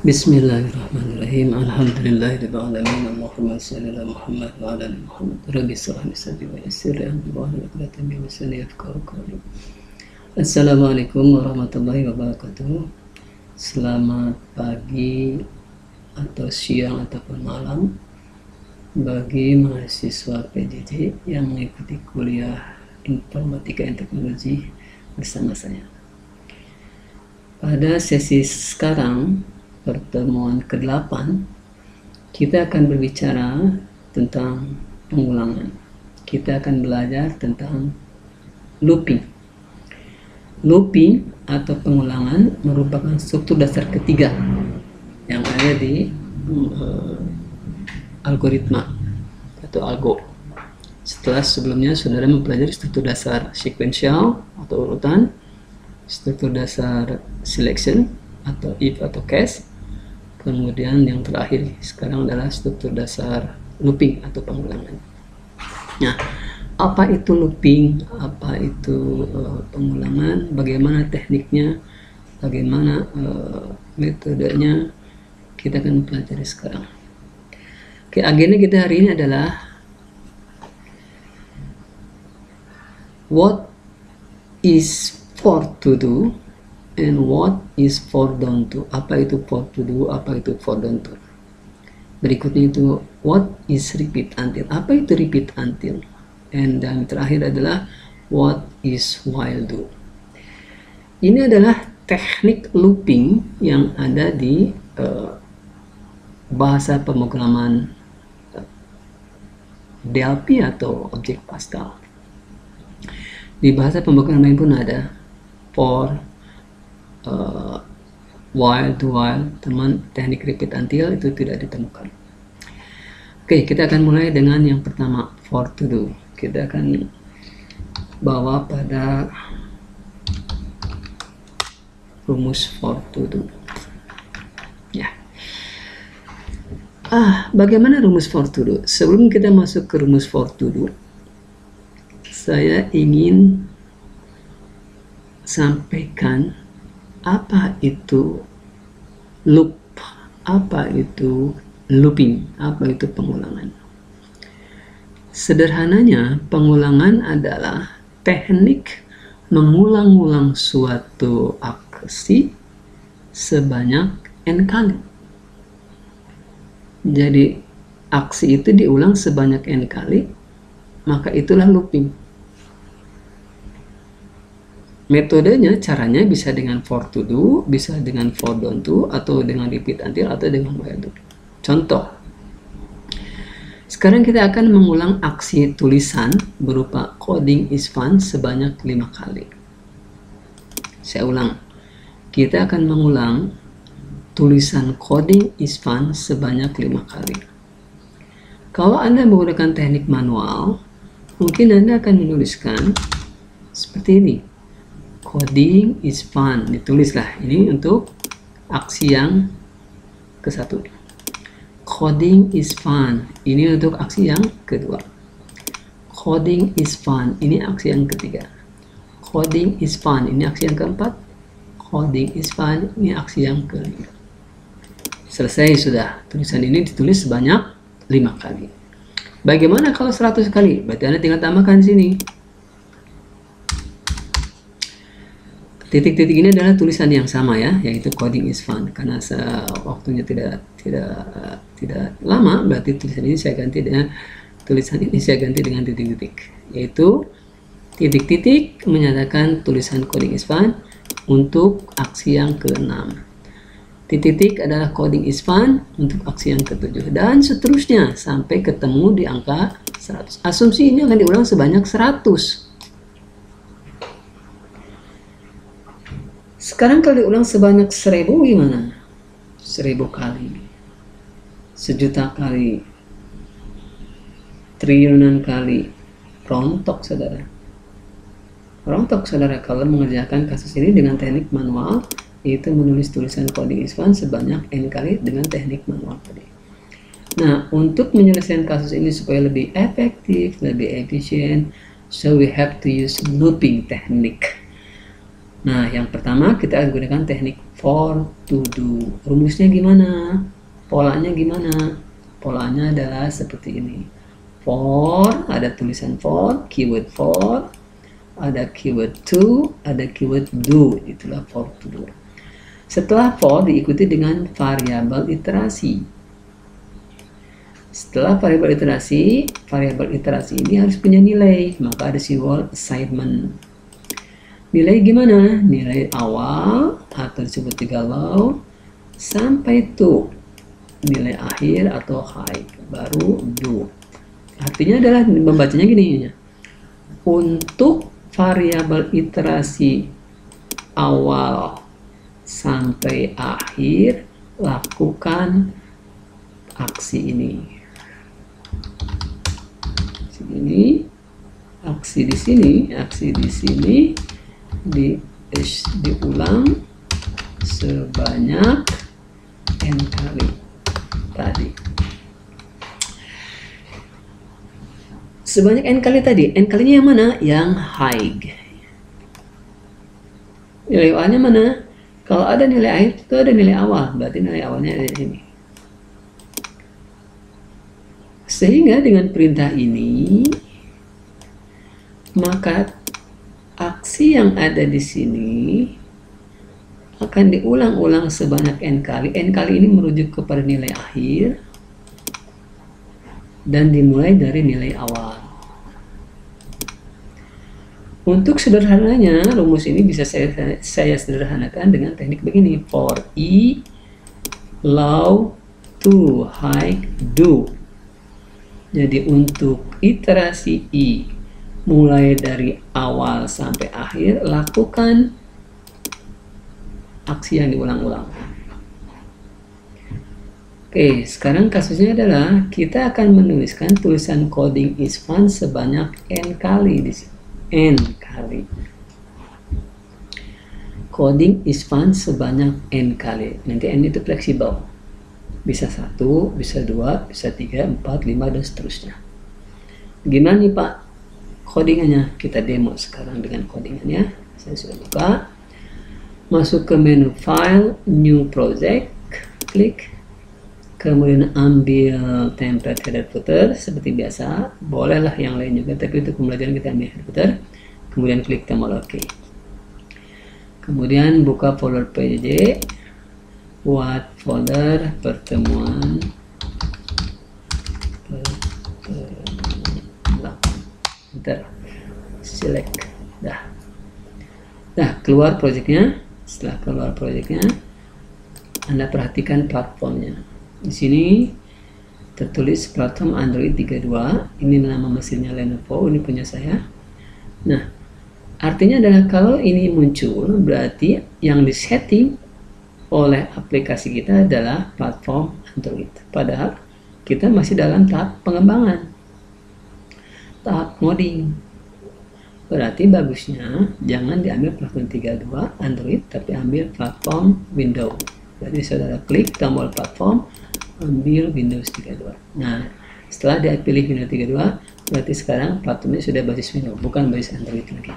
Bismillahirrahmanirrahim. Alhamdulillahirabbil alamin. Allahumma shalli ala Muhammad wa ala ali Muhammad. Rabbi shrah li sadri wa yassir li amri wahlul 'uqdatam min lisani yafqahu qawli. Assalamualaikum warahmatullahi wabarakatuh. Selamat pagi atau siang ataupun malam bagi mahasiswa PJJ yang mengikuti kuliah Informatika dan Teknologi bersama saya. Pada sesi sekarang, pertemuan ke-8, kita akan berbicara tentang pengulangan. Kita akan belajar tentang looping. Looping atau pengulangan merupakan struktur dasar ketiga yang ada di algoritma atau algo. Setelah sebelumnya saudara mempelajari struktur dasar sequential atau urutan, struktur dasar selection atau if atau case, kemudian yang terakhir sekarang adalah struktur dasar looping atau pengulangan. Nah, apa itu looping, apa itu pengulangan, bagaimana tekniknya, bagaimana metodenya, kita akan pelajari sekarang. Oke, agenda kita hari ini adalah what is for to do and what is for done to. Apa itu for to do, apa itu for done to. Berikutnya itu what is repeat until. Apa itu repeat until. And dan terakhir adalah what is while do. Ini adalah teknik looping yang ada di bahasa pemrograman DLP atau Object Pascal. Di bahasa pemrograman pun ada for, while, do while, teman teknik repeat until itu tidak ditemukan. Oke, kita akan mulai dengan yang pertama, for to do. Kita akan bawa pada rumus for to do. Ya. Bagaimana rumus for to do? Sebelum kita masuk ke rumus for to do, saya ingin sampaikan apa itu loop, apa itu looping, apa itu pengulangan. Sederhananya, pengulangan adalah teknik mengulang-ulang suatu aksi sebanyak n kali. Jadi aksi itu diulang sebanyak n kali, maka itulah looping. Metodenya, caranya bisa dengan for to do, bisa dengan for done to, atau dengan repeat until, atau dengan while do. Contoh, sekarang kita akan mengulang aksi tulisan berupa coding is fun sebanyak 5 kali. Saya ulang, kita akan mengulang tulisan coding is fun sebanyak 5 kali. Kalau Anda menggunakan teknik manual, mungkin Anda akan menuliskan seperti ini. Coding is fun, ditulislah ini untuk aksi yang ke-1. Coding is fun, ini untuk aksi yang kedua. Coding is fun, ini aksi yang ketiga. Coding is fun, ini aksi yang keempat. Coding is fun, ini aksi yang kelima. Selesai sudah, tulisan ini ditulis sebanyak 5 kali. Bagaimana kalau 100 kali? Berarti Anda tinggal tambahkan di sini. Titik-titik ini adalah tulisan yang sama ya, yaitu coding is fun. Karena waktunya tidak lama, berarti tulisan ini saya ganti dengan titik-titik, yaitu titik-titik menyatakan tulisan coding is fun untuk aksi yang ke-6. Titik-titik adalah coding is fun untuk aksi yang ke-7 dan seterusnya sampai ketemu di angka 100. Asumsi ini akan diulang sebanyak 100. Sekarang kalau diulang sebanyak 1000 gimana? 1000 kali, 1.000.000 kali, triliunan kali. Rontok saudara. Rontok saudara kalau mengerjakan kasus ini dengan teknik manual, yaitu menulis tulisan coding is fun sebanyak n kali dengan teknik manual tadi. Nah, untuk menyelesaikan kasus ini supaya lebih efektif, lebih efisien, so we have to use looping technique. Nah, yang pertama kita akan gunakan teknik for to do. Rumusnya gimana? Polanya gimana? Polanya adalah seperti ini. For, ada tulisan for, keyword for, ada keyword to, ada keyword do. Itulah for to do. Setelah for diikuti dengan variabel iterasi. Setelah variabel iterasi ini harus punya nilai, maka ada simbol assignment. Nilai gimana? Nilai awal atau disebut galau sampai to nilai akhir atau high, baru do. Artinya adalah membacanya gini ya. Untuk variabel iterasi awal sampai akhir, lakukan aksi ini. Aksi di sini diulang sebanyak n kali tadi. Sebanyak n kali tadi. N kalinya yang mana? Yang high. Nilai awalnya mana? Kalau ada nilai akhir itu ada nilai awal, berarti nilai awalnya ada di sini. Sehingga dengan perintah ini, maka aksi yang ada di sini akan diulang-ulang sebanyak n kali. N kali ini merujuk kepada nilai akhir dan dimulai dari nilai awal. Untuk sederhananya, rumus ini bisa saya sederhanakan dengan teknik begini. For i, low, to, high, do. Jadi untuk iterasi i, mulai dari awal sampai akhir, lakukan aksi yang diulang-ulang. Oke, sekarang kasusnya adalah kita akan menuliskan tulisan coding is fun sebanyak n kali di sini. N kali. Coding is fun sebanyak n kali. Nanti n itu fleksibel. Bisa 1, bisa 2, bisa 3, 4, 5, dan seterusnya. Gimana nih Pak codingannya? Kita demo sekarang dengan codingannya. Saya sudah buka. Masuk ke menu File, New Project, klik. Kemudian ambil template header footer seperti biasa. Bolehlah yang lain juga, tapi untuk pembelajaran kita ambil header footer. Kemudian klik tombol OK. Kemudian buka folder PJJ. Buat folder pertemuan 8. Enter. Select. Dah keluar projectnya. Setelah keluar projectnya, Anda perhatikan platformnya. Di sini tertulis platform Android 32. Ini nama mesinnya Lenovo, ini punya saya. Nah, artinya adalah kalau ini muncul, berarti yang disetting oleh aplikasi kita adalah platform Android. Padahal kita masih dalam tahap pengembangan, tahap modding. Berarti bagusnya jangan diambil platform 32 Android, tapi ambil platform Windows. Jadi saudara klik tombol platform, ambil Windows 32. Nah, setelah dia pilih Windows 32, berarti sekarang platformnya sudah basis Windows, bukan basis Android lagi.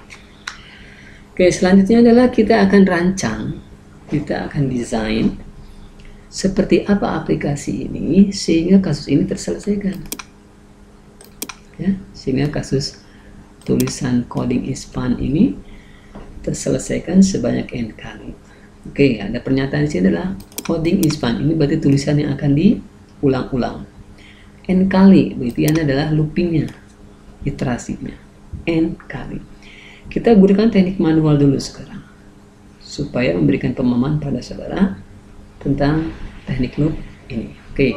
Oke, selanjutnya adalah kita akan rancang, kita akan desain seperti apa aplikasi ini sehingga kasus ini terselesaikan. Ya, sehingga kasus tulisan coding is fun ini terselesaikan sebanyak n kali. Oke, ada pernyataan di sini adalah coding is fun. Ini berarti tulisan yang akan diulang-ulang. N kali, berarti ini adalah loopingnya, iterasinya. N kali. Kita gunakan teknik manual dulu sekarang, supaya memberikan pemahaman pada saudara tentang teknik loop ini. Oke,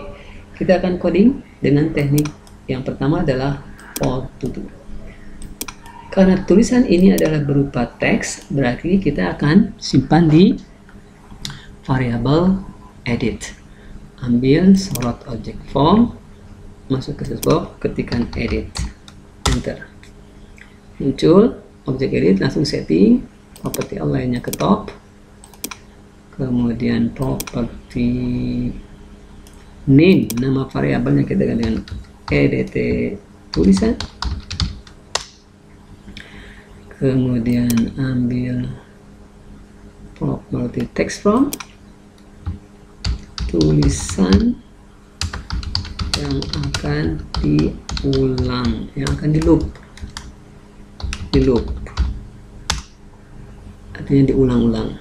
kita akan coding dengan teknik yang pertama adalah for to do. Karena tulisan ini adalah berupa teks, berarti kita akan simpan di variabel edit. Ambil sorot object form, masuk ke search box, ketikkan edit, enter. Muncul object edit, langsung setting property outline-nya ke top, kemudian property name, nama variabelnya kita ganti dengan edt tulisan, kemudian ambil property text from, tulisan yang akan diulang, yang akan di loop, artinya diulang-ulang.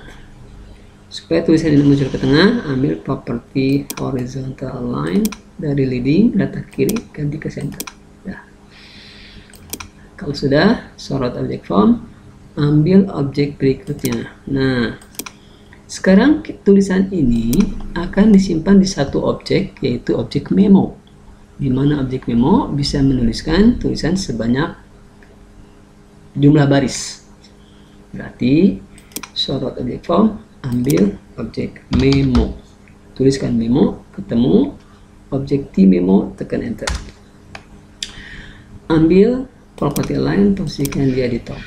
Supaya tulisan ini muncul ke tengah, ambil property horizontal line dari leading, data kiri, ganti ke center. Ya. Kalau sudah, sorot object form, ambil objek berikutnya. Nah, sekarang tulisan ini akan disimpan di satu objek, yaitu objek memo, di mana objek memo bisa menuliskan tulisan sebanyak jumlah baris. Berarti sorot objek form, ambil objek memo, tuliskan memo, ketemu objek T memo, tekan enter. Ambil property line, posisikan dia di top.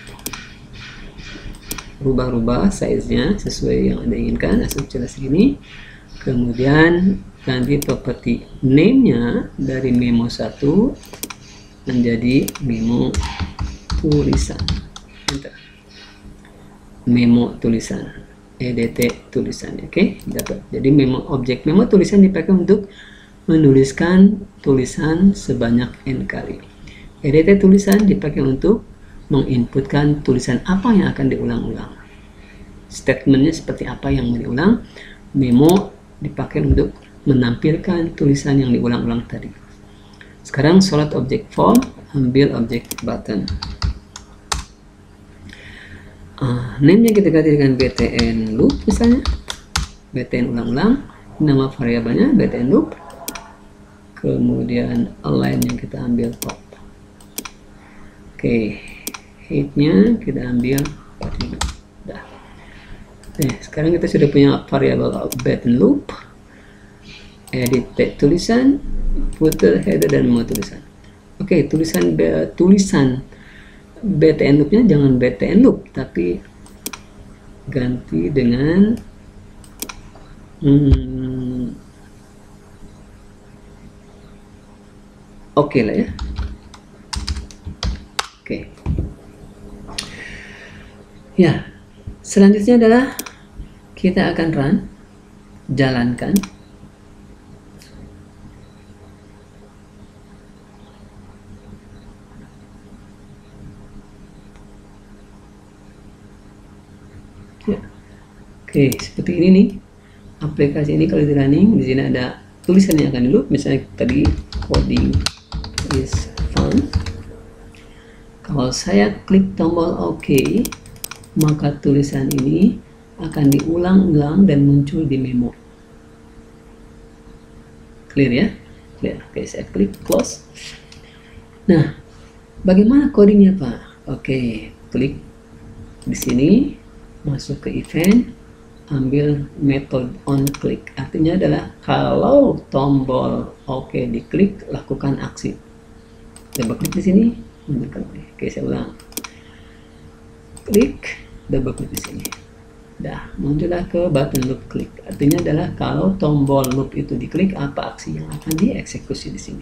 Rubah-rubah size-nya sesuai yang Anda inginkan, asal jelas segini. Kemudian ganti property name-nya dari memo 1 menjadi memo tulisan. Enter. Memo tulisan. EDT tulisan, oke, dapat. Jadi objek memo tulisan dipakai untuk menuliskan tulisan sebanyak n kali. EDT tulisan dipakai untuk menginputkan tulisan apa yang akan diulang-ulang. Statementnya seperti apa yang mau diulang. Memo dipakai untuk menampilkan tulisan yang diulang-ulang tadi. Sekarang sorot objek form, ambil objek button. Name-nya kita ganti dengan btn loop misalnya, btn ulang-ulang, nama variabelnya btn loop, kemudian align yang kita ambil top. Oke, height-nya kita ambil 45. Dah. Sekarang kita sudah punya variabel btn loop, edit tag tulisan, footer, header, dan memo tulisan. Oke, tulisan btn loop-nya jangan btn loop, tapi ganti dengan oke lah ya. Oke. Ya, selanjutnya adalah kita akan run, jalankan. Oke, seperti ini nih. Aplikasi ini kalau di running, di sini ada tulisan yang akan di loop. Misalnya tadi coding is fun. Kalau saya klik tombol OK, maka tulisan ini akan diulang-ulang dan muncul di memo. Clear ya? Clear. Oke, saya klik close. Nah, bagaimana codingnya Pak? Oke, klik di sini, masuk ke event, ambil method on click. Artinya adalah kalau tombol OK diklik, lakukan aksi. Coba klik di sini, oke, saya ulang. Klik, double klik di sini. Dah, muncullah ke button loop click. Artinya adalah kalau tombol loop itu diklik, apa aksi yang akan dieksekusi di sini.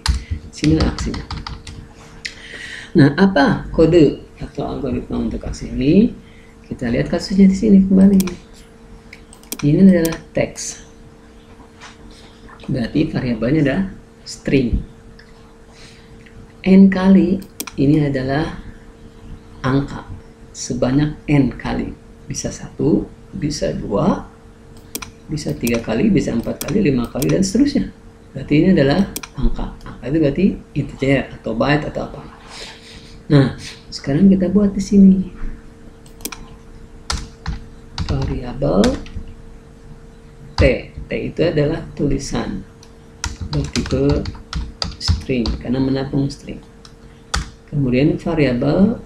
Sinilah aksinya. Nah, apa kode atau algoritma untuk aksi ini? Kita lihat kasusnya di sini kembali. Ini adalah teks. Berarti variabelnya adalah string. N kali ini adalah angka sebanyak n kali. Bisa 1, bisa 2, bisa 3 kali, bisa 4 kali, 5 kali, dan seterusnya. Berarti ini adalah angka. Angka itu berarti integer atau byte atau apa. Nah, sekarang kita buat di sini variabel T. T itu adalah tulisan bertipe string karena menampung string. Kemudian variabel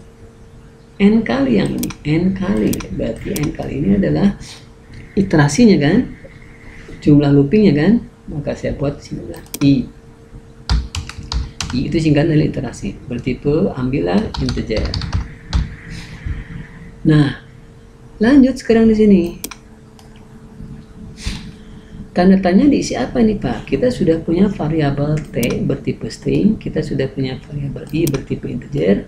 n kali yang ini, n kali, berarti n kali ini adalah iterasinya kan, jumlah loopingnya kan, maka saya buat di sini adalah i. I itu singkatan dari iterasi, bertipe ambillah integer. Nah, lanjut sekarang di sini. Tanda tanya diisi apa nih Pak? Kita sudah punya variabel T bertipe string, kita sudah punya variabel I bertipe integer.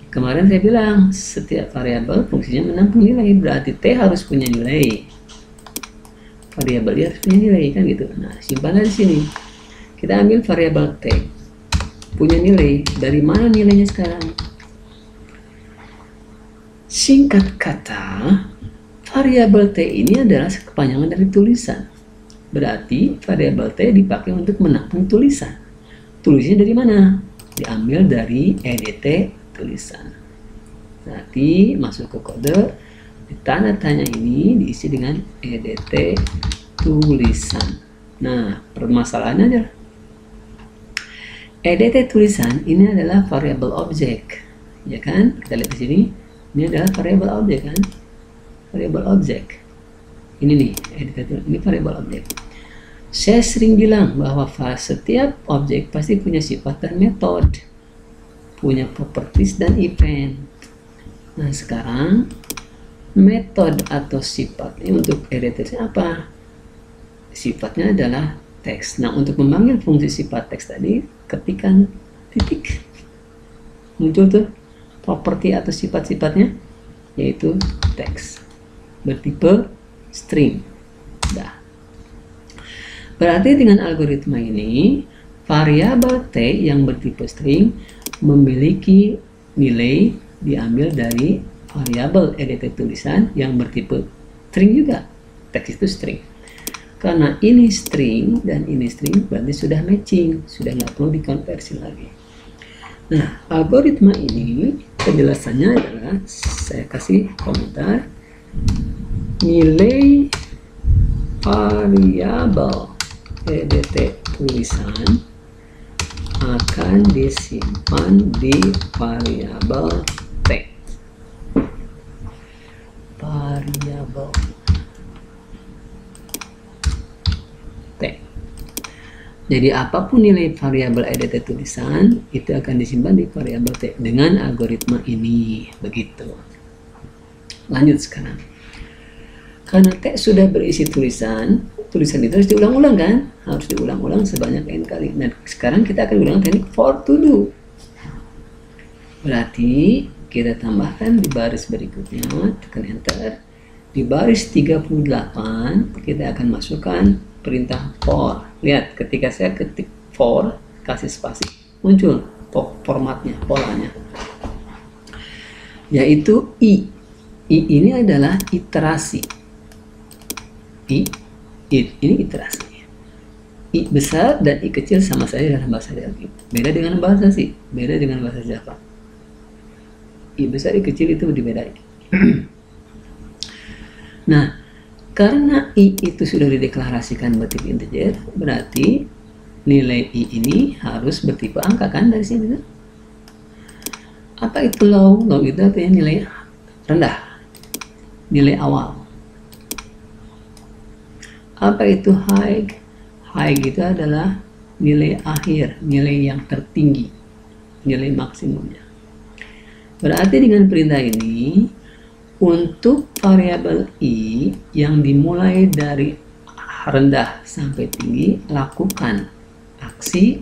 Kemarin saya bilang setiap variabel fungsinya menampung nilai, berarti T harus punya nilai. Variabel dia harus punya nilai kan gitu. Nah, simpanlah di sini. Kita ambil variabel T punya nilai. Dari mana nilainya sekarang? Singkat kata, variabel T ini adalah kepanjangan dari tulisan. Berarti variabel T dipakai untuk menampung tulisan. Tulisannya dari mana? Diambil dari EDT tulisan. Berarti masuk ke kode, di tanda tanya ini diisi dengan EDT tulisan. Nah, permasalahannya adalah EDT tulisan ini adalah variabel objek, ya kan? Kita lihat di sini, ini adalah variabel objek kan? Variabel objek. Ini nih, ini variabel objek. Saya sering bilang bahwa setiap objek pasti punya sifat dan metode, punya properties dan event. Nah, sekarang metode atau sifatnya untuk EDT apa? Sifatnya adalah teks. Nah, untuk memanggil fungsi sifat teks tadi, ketikkan titik, muncul tuh properti atau sifat-sifatnya, yaitu teks bertipe string. Dah. Berarti dengan algoritma ini, variabel T yang bertipe string memiliki nilai diambil dari variabel EDT tulisan yang bertipe string juga. Teks itu string. Karena ini string dan ini string, berarti sudah matching, sudah nggak perlu dikonversi lagi. Nah, algoritma ini penjelasannya adalah, saya kasih komentar, nilai variabel EDT tulisan akan disimpan di variabel T. Variabel T. Jadi apapun nilai variabel EDT tulisan itu akan disimpan di variabel T dengan algoritma ini. Begitu. Lanjut sekarang. Karena T sudah berisi tulisan itu harus diulang-ulang kan? Harus diulang-ulang sebanyak n kali. Nah, sekarang kita akan gunakan teknik for to do. Berarti kita tambahkan di baris berikutnya, tekan enter. Di baris 38 kita akan masukkan perintah for. Lihat, ketika saya ketik for, kasih spasi, muncul formatnya, polanya, yaitu i. I ini adalah iterasi. Ini iterasi. I besar dan I kecil sama saja dalam bahasa Delphi. Beda dengan bahasa C, beda dengan bahasa Java. I besar, I kecil itu berbeda. Nah, karena I itu sudah dideklarasikan bertipe integer, berarti nilai I ini harus bertipe angka kan dari sini kan? Apa itu low? Low itu artinya nilai rendah, nilai awal. Apa itu high? High itu adalah nilai akhir, nilai yang tertinggi, nilai maksimumnya. Berarti dengan perintah ini, untuk variabel I yang dimulai dari rendah sampai tinggi, lakukan aksi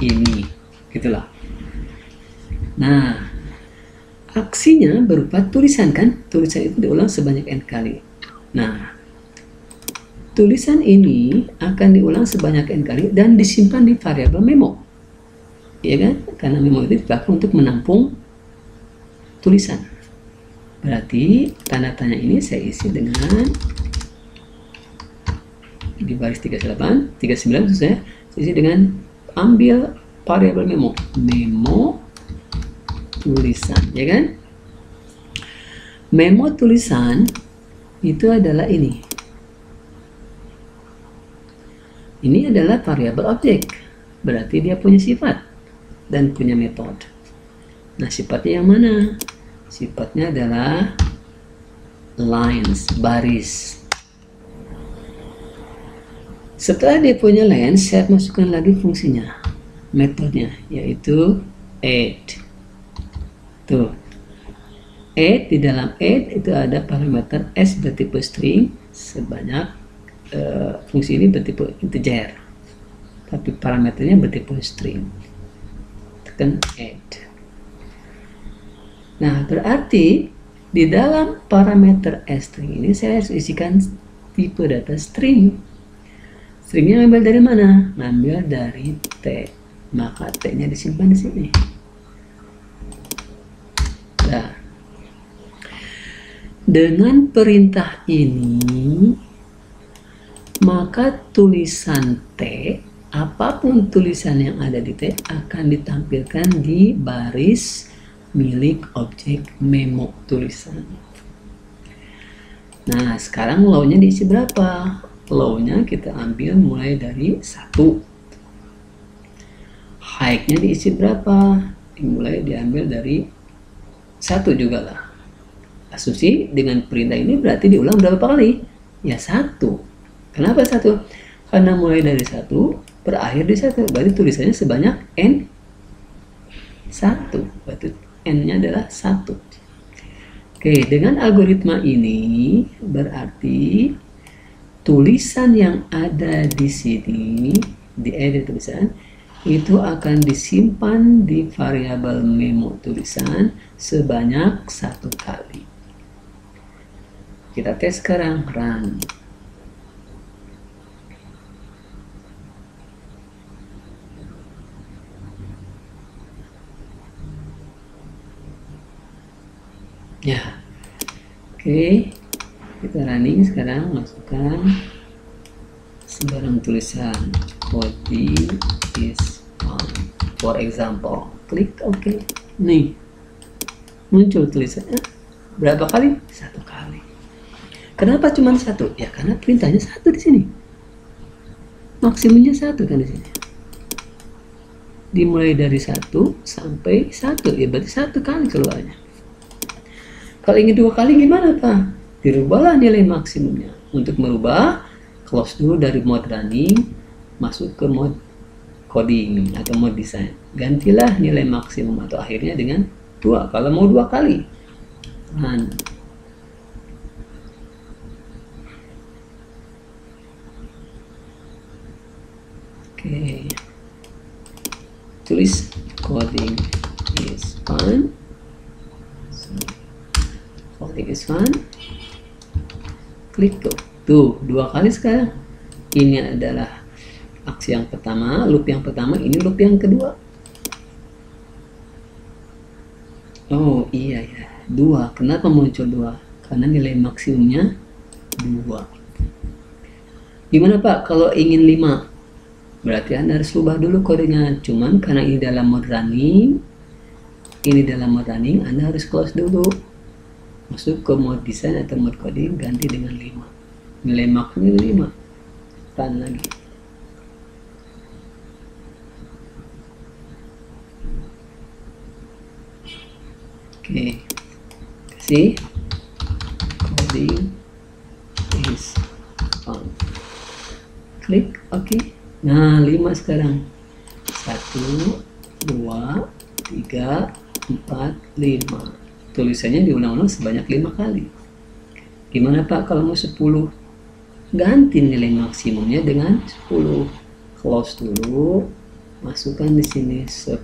ini, gitulah. Nah, aksinya berupa tulisan kan? Tulisan itu diulang sebanyak n kali. Nah, tulisan ini akan diulang sebanyak n kali dan disimpan di variabel memo, ya kan? Karena memo itu dipakai untuk menampung tulisan. Berarti tanda tanya ini saya isi dengan di baris 39 maksud saya isi dengan ambil variabel memo, memo tulisan, ya kan? Memo tulisan itu adalah ini. Ini adalah variabel objek, berarti dia punya sifat dan punya metode. Nah, sifatnya yang mana? Sifatnya adalah lines, baris. Setelah dia punya lines, saya masukkan lagi fungsinya, metodenya, yaitu add. Tuh, add, di dalam add itu ada parameter s bertipe string sebanyak fungsi ini bertipe integer, tapi parameternya bertipe string. Tekan add. Nah, berarti di dalam parameter string ini saya harus isikan tipe data string. Stringnya ngambil dari mana? Ngambil dari T. Maka T-nya disimpan di sini. Nah, dengan perintah ini, maka tulisan T, apapun tulisan yang ada di T akan ditampilkan di baris milik objek memo tulisan. Nah, sekarang low-nya diisi berapa? Low-nya kita ambil mulai dari 1. High-nya diisi berapa? Mulai diambil dari 1 juga lah. Asumsi dengan perintah ini berarti diulang berapa kali? Ya 1. Kenapa 1? Karena mulai dari 1 berakhir di 1. Berarti tulisannya sebanyak N 1. Berarti N-nya adalah 1. Oke, dengan algoritma ini berarti tulisan yang ada di sini, di edit tulisan, itu akan disimpan di variabel memo tulisan sebanyak 1 kali. Kita tes sekarang, run. Ya, oke, kita running sekarang, masukkan sembarang tulisan coding is fun, for example, klik OK. Nih, muncul tulisannya berapa kali? 1 kali. Kenapa cuma 1? Ya karena perintahnya 1 di sini. Maksimumnya 1 kan di sini. Dimulai dari 1 sampai 1, ya berarti 1 kali keluarnya. Kalau ingin 2 kali gimana Pak? Dirubahlah nilai maksimumnya. Untuk merubah, close dulu dari mode running, masuk ke mode coding atau mode design. Gantilah nilai maksimum atau akhirnya dengan 2. Kalau mau 2 kali, run. Oke. Tulis coding is fun. Coding is fun. Klik tuh 2 kali sekarang. Ini adalah aksi yang pertama, loop yang pertama, ini loop yang kedua. Oh iya ya, 2. Kenapa muncul 2? Karena nilai maksimumnya 2. Gimana Pak kalau ingin 5? Berarti Anda harus ubah dulu kodenya. Cuman karena ini dalam mode running, Anda harus close dulu. Masuk ke mode design atau mode coding, ganti dengan 5. Nilai maksimum 5. Run lagi. Oke. Kasih coding is on. Klik OK. Nah, 5 sekarang. 1, 2, 3, 4, 5. Tulisannya diulang-ulang sebanyak 5 kali. Gimana Pak kalau mau 10? Ganti nilai maksimumnya dengan 10. Close dulu. Masukkan di sini 10.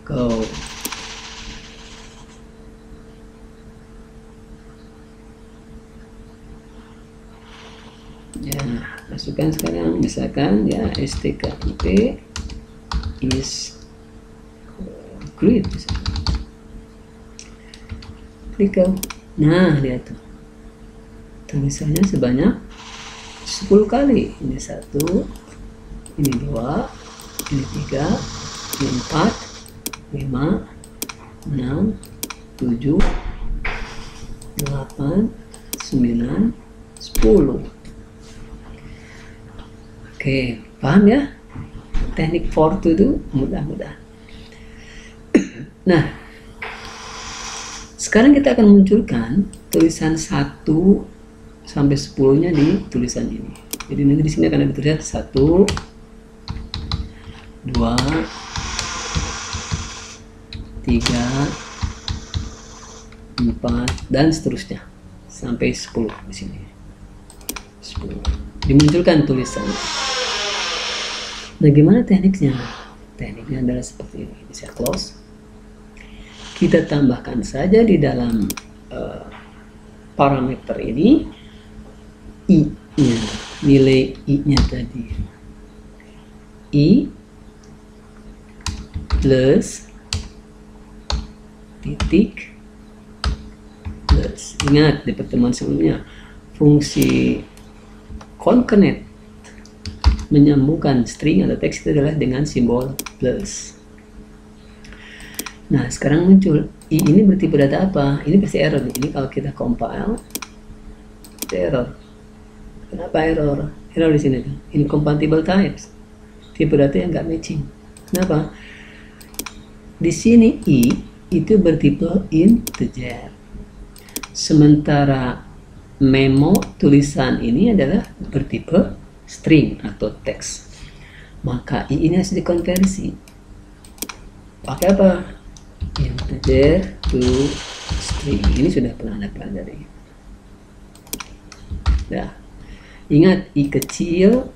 Go. Ya, masukkan sekarang misalkan ya STKIP is great. Klik. Nah, lihat tuh. Tulisannya sebanyak 10 kali. Ini 1, ini 2, ini 3, ini 4, 5, 6, 7, 8, 9, 10. Oke, paham ya? Teknik for to do mudah-mudahan. Nah, sekarang kita akan munculkan tulisan 1 sampai 10-nya di tulisan ini. Jadi nanti di sini akan ada tulisan 1, 2, 3, 4 dan seterusnya sampai 10 di sini. 10. Dimunculkan tulisan. Nah, gimana tekniknya? Tekniknya adalah seperti ini. Bisa close. kita tambahkan saja di dalam parameter ini i-nya, nilai i-nya tadi. I plus titik plus. Ingat di pertemuan sebelumnya, fungsi concatenate menyambungkan string atau teks itu adalah dengan simbol plus. Nah, sekarang muncul i ini bertipe data apa? Ini pasti error. Ini kalau kita compile itu error. Kenapa error? Error di sini tuh. Incompatible types. Tipe data yang nggak matching. Kenapa? Di sini i itu bertipe integer. Sementara memo tulisan ini adalah bertipe string atau teks. Maka i ini harus dikonversi. Pakai apa? Integer to string. Ini sudah pernah Anda pelajari. Nah, ingat i kecil,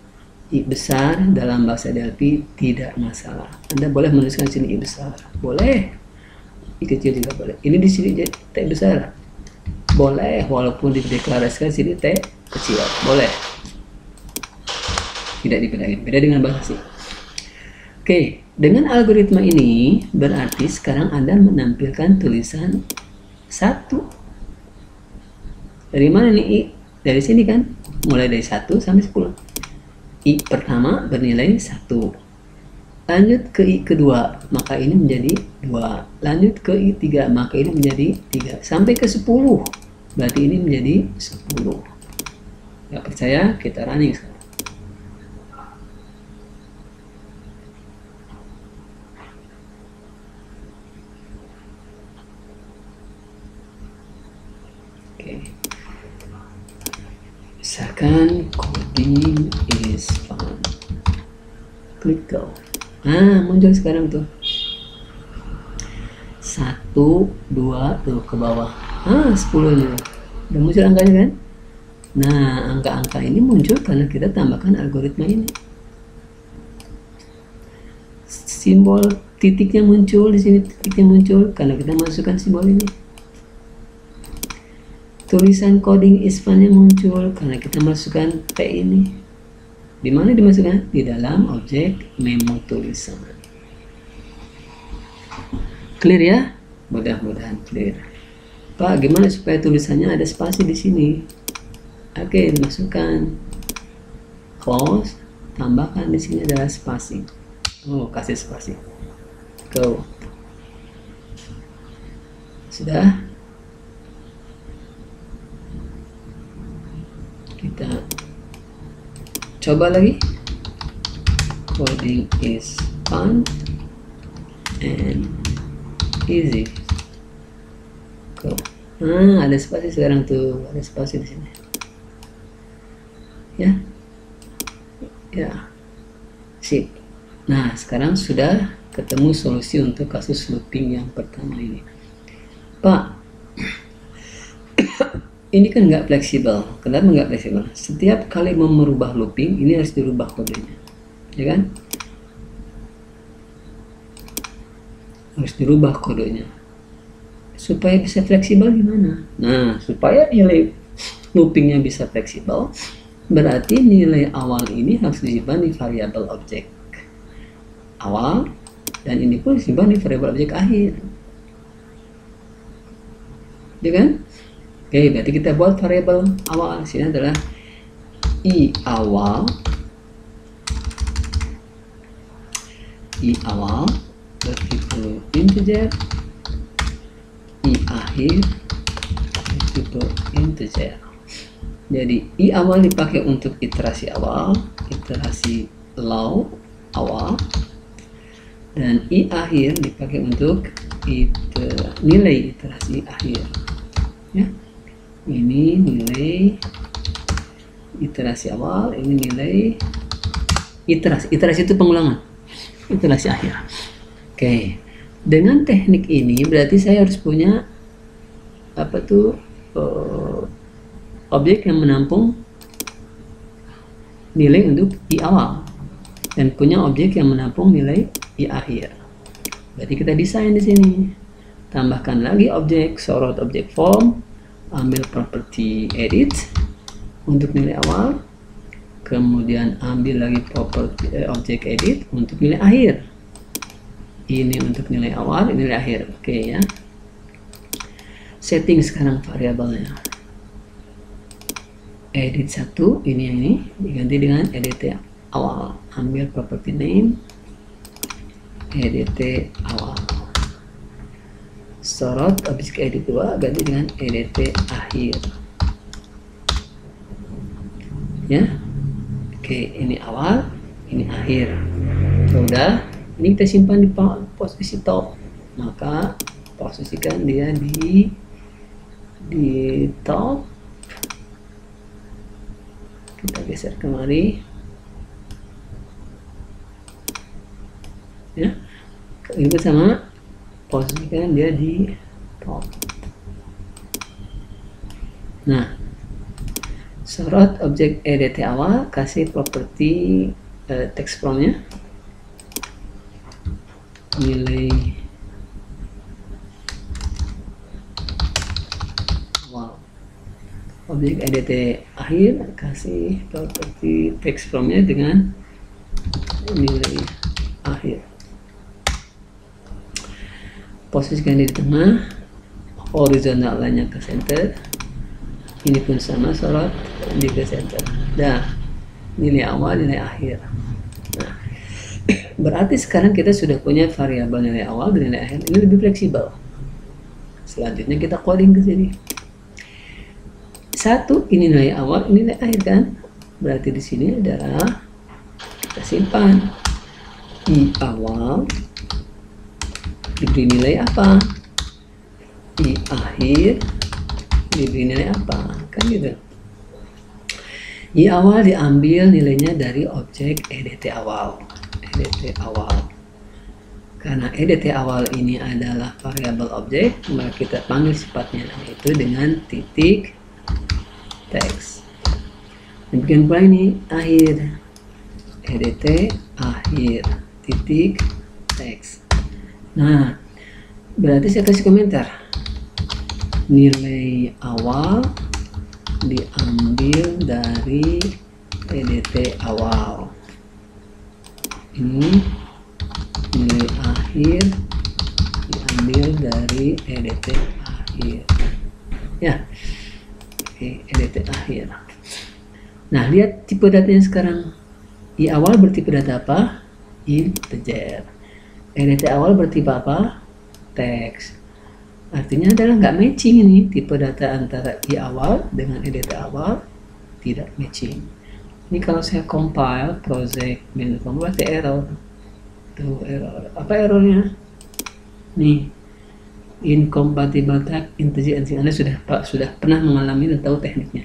i besar dalam bahasa Delphi tidak masalah. Anda boleh menuliskan sini i besar, boleh. I kecil juga boleh. Ini di sini t besar, boleh. Walaupun dideklarasikan sini t kecil, boleh. Tidak dibedain. Beda dengan bahasa C. Oke, dengan algoritma ini berarti sekarang Anda menampilkan tulisan 1. Dari mana nih i? Dari sini kan? Mulai dari 1 sampai 10. I pertama bernilai 1. Lanjut ke i kedua, maka ini menjadi 2. Lanjut ke i 3, maka ini menjadi 3. Sampai ke 10, berarti ini menjadi 10. Gak percaya? Kita running sekarang. Misalkan coding is fun, klik go. Nah, muncul sekarang tuh 1, 2 tuh ke bawah. 10 nya udah muncul angkanya kan. Nah, angka-angka ini muncul karena kita tambahkan algoritma ini. Simbol titiknya muncul di sini, titiknya muncul karena kita masukkan simbol ini. Tulisan coding is fun yang muncul karena kita masukkan T ini. Di mana dimasukkan? Di dalam objek memo tulisan. Clear ya? Mudah-mudahan clear. Pak, gimana supaya tulisannya ada spasi di sini? Oke, masukkan close, tambahkan di sini adalah spasi. Oh, kasih spasi. Go. Sudah? Kita coba lagi. Coding is fun and easy. Go. Ada spasi sekarang tuh, ada spasi di sini. Ya, ya, sip. Nah, sekarang sudah ketemu solusi untuk kasus looping yang pertama ini. Pak, ini kan nggak fleksibel. Kenapa nggak fleksibel? Setiap kali mau merubah looping, ini harus dirubah kodenya, ya kan? Harus dirubah kodenya. Supaya bisa fleksibel gimana? Nah, supaya nilai loopingnya bisa fleksibel, berarti nilai awal ini harus disimpan di variabel objek awal, dan ini pun disimpan di variabel objek akhir, ya kan? Oke, berarti kita buat variabel awal. Sini adalah i awal bertipe integer, i akhir bertipe integer. Jadi i awal dipakai untuk iterasi awal, iterasi low awal, dan i akhir dipakai untuk nilai iterasi akhir. Ya. Ini nilai iterasi awal, ini nilai iterasi itu pengulangan, iterasi akhir. Oke, dengan teknik ini berarti saya harus punya apa tuh objek yang menampung nilai untuk i awal dan punya objek yang menampung nilai i akhir. Berarti kita desain di sini tambahkan lagi objek, sorot objek form, ambil properti edit untuk nilai awal, kemudian ambil lagi properti objek edit untuk nilai akhir. Ini untuk nilai awal, ini nilai akhir. Oke ya. Setting sekarang variabelnya. Edit 1, ini yang ini diganti dengan edit awal. Ambil property name, edit awal. Sorot objek edit 2 ganti dengan edit akhir. Ya. Oke, ini awal, ini akhir. Sudah, ini kita simpan di posisi top. Maka posisikan dia di top. Kita geser kemari. Ya. Ini bersama posisikan dia di top. Nah, sorot objek edit awal, kasih properti text prompt-nya, nilai awal. Objek edit akhir, kasih properti text prompt-nya dengan nilai akhir. Posisikan di tengah, horizontal line-nya ke center. Ini pun sama, sorot di ke center. Dah, nilai awal, nilai akhir. Nah, berarti sekarang kita sudah punya variabel nilai awal dan nilai akhir. Ini lebih fleksibel. Selanjutnya kita coding ke sini. 1, ini nilai awal, ini nilai akhir kan? Berarti di sini adalah kita simpan i awal diberi nilai apa, i akhir diberi nilai apa, kan gitu. I awal diambil nilainya dari objek edit awal. Edit awal. Karena edit awal ini adalah variabel objek, maka kita panggil sifatnya yaitu dengan titik text. Demikian pula ini akhir. Edit akhir titik text. Nah, berarti saya kasih komentar. Nilai awal diambil dari edit awal. Ini nilai akhir diambil dari edit akhir. Ya, oke, edit akhir. Nah, lihat tipe datanya sekarang. I awal bertipe data apa? Integer. Edit awal bertipe apa? Teks. Artinya adalah nggak matching ini, tipe data antara i awal dengan edit awal tidak matching. Ini kalau saya compile project manager berarti error. Tuh error. Apa errornya? Nih, incompatible tag integer and string. Anda sudah pernah mengalami dan tahu tekniknya.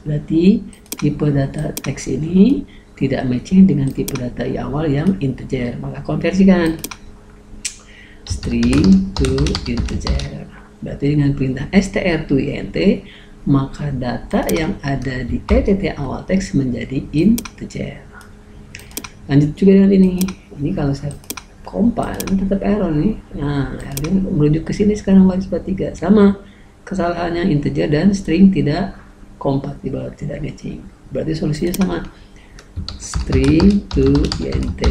Berarti tipe data teks ini tidak matching dengan tipe data i awal yang integer. Maka konversikan string to integer. Berarti dengan perintah str to int, maka data yang ada di edit awal teks menjadi integer. Lanjut juga dengan ini. Ini kalau saya compile tetap error nih. Nah, error merujuk ke sini sekarang baris 3. Sama kesalahannya, integer dan string tidak kompatibel, tidak matching. Berarti solusinya sama. String to int.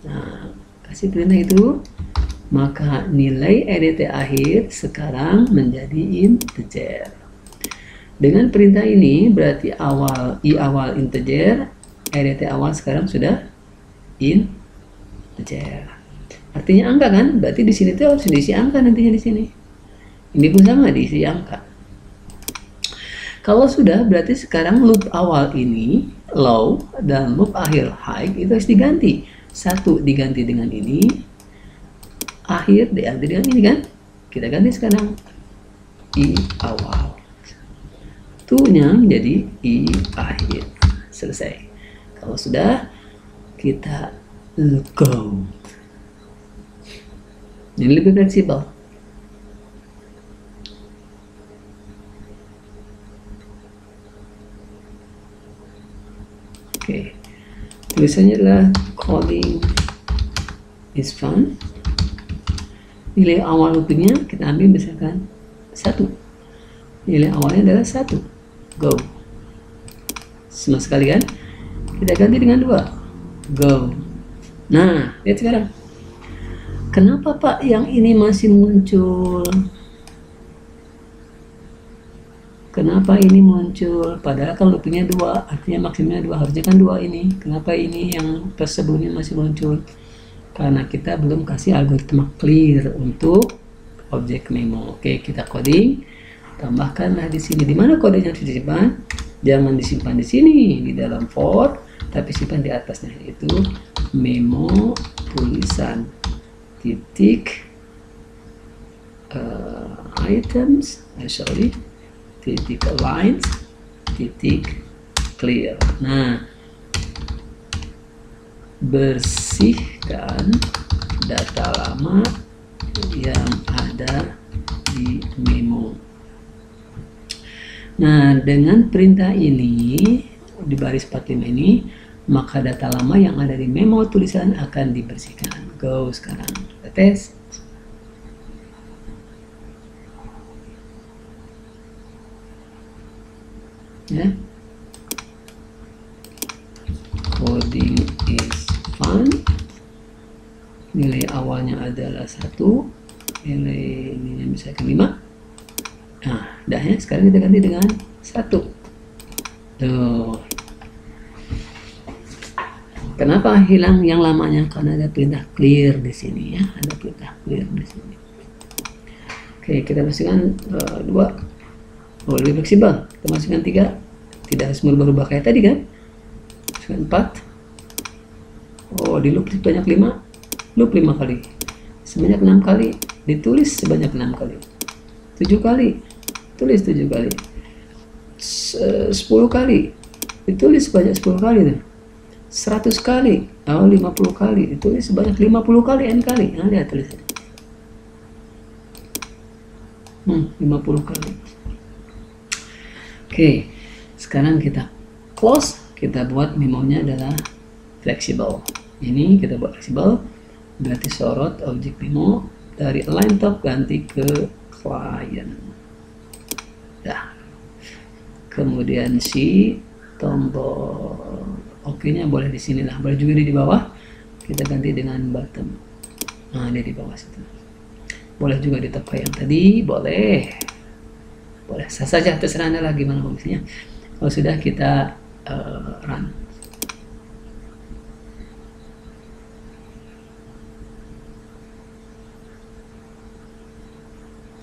Nah, kasih perintah itu, maka nilai edit akhir sekarang menjadi integer. Dengan perintah ini berarti i awal integer, edit awal sekarang sudah integer. Artinya angka kan? Berarti di sini tuh harus diisi angka nantinya di sini. Ini pun sama diisi angka. Kalau sudah, berarti sekarang loop awal ini low dan loop akhir high itu harus diganti. Satu diganti dengan ini, akhir diganti dengan ini kan? Kita ganti sekarang i awal. Tu-nya menjadi i akhir. Selesai. Kalau sudah, kita go. Ini lebih fleksibel. Oke, tulisannya adalah coding is fun. Nilai awal loopingnya kita ambil misalkan 1. Nilai awalnya adalah 1. Go. Sama sekali kan? Kita ganti dengan 2. Go. Nah, lihat sekarang. Kenapa Pak yang ini masih muncul? Kenapa ini muncul? Padahal kan loopingnya 2, artinya maksimumnya 2, harusnya kan 2 ini. Kenapa ini yang sebelumnya masih muncul? Karena kita belum kasih algoritma clear untuk objek memo. Oke, kita coding. Tambahkanlah di sini. Di mana kodenya harus disimpan? Jangan disimpan di sini, di dalam for, tapi simpan di atasnya, yaitu memo tulisan titik items, titik lines, titik clear. Nah, bersihkan data lama yang ada di memo. Nah, dengan perintah ini di baris 45 ini, maka data lama yang ada di memo tulisan akan dibersihkan. Go sekarang, kita tes. Ya. Coding is fun. Nilai awalnya adalah 1. Nilai ininya misalkan 5. Nah, dah ya. Sekarang kita ganti dengan 1. Tuh. Kenapa hilang yang lamanya? Karena ada perintah clear di sini ya. Ada perintah clear di sini. Oke, kita masukkan 2. Oh, lebih fleksibel. Kita masukkan 3. Tidak harus merubah-rubah kayak tadi kan. Masukkan 4. Oh, di loop sebanyak 5. Loop 5 kali. Sebanyak 6 kali. Ditulis sebanyak 6 kali. 7 kali. Tulis 7 kali. 10 kali. Ditulis sebanyak 10 kali tuh. 100 kali. Oh, 50 kali. Ditulis sebanyak 50 kali, n kali. Nah, lihat tulisannya. 50 kali. Oke, sekarang kita close, kita buat memonya adalah fleksibel. Ini kita buat fleksibel, berarti sorot objek memo dari align top ganti ke client. Dah. Kemudian si tombol oke-nya boleh di sini lah, boleh juga di bawah. Kita ganti dengan bottom. Nah, ini di bawah situ. Boleh juga di top yang tadi, boleh. Boleh, sah saja, terserah Anda lah gimana fungsinya. Kalau sudah kita run.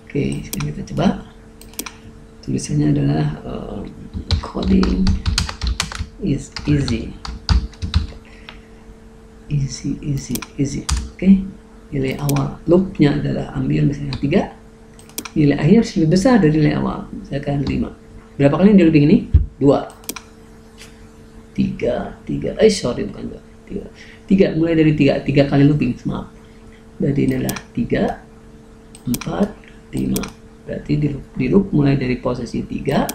Oke, sekarang kita coba. Tulisannya adalah coding is easy. Easy. Oke, nilai awal loopnya adalah ambil misalnya 3. Nilai akhir harus lebih besar dari nilai awal, misalkan 5. Berapa kali di looping ini? 2. 3. Sorry, bukan 2. 3. Mulai dari 3 kali looping, maaf. Berarti ini adalah 3, 4, 5. Berarti di loop mulai dari posisi 3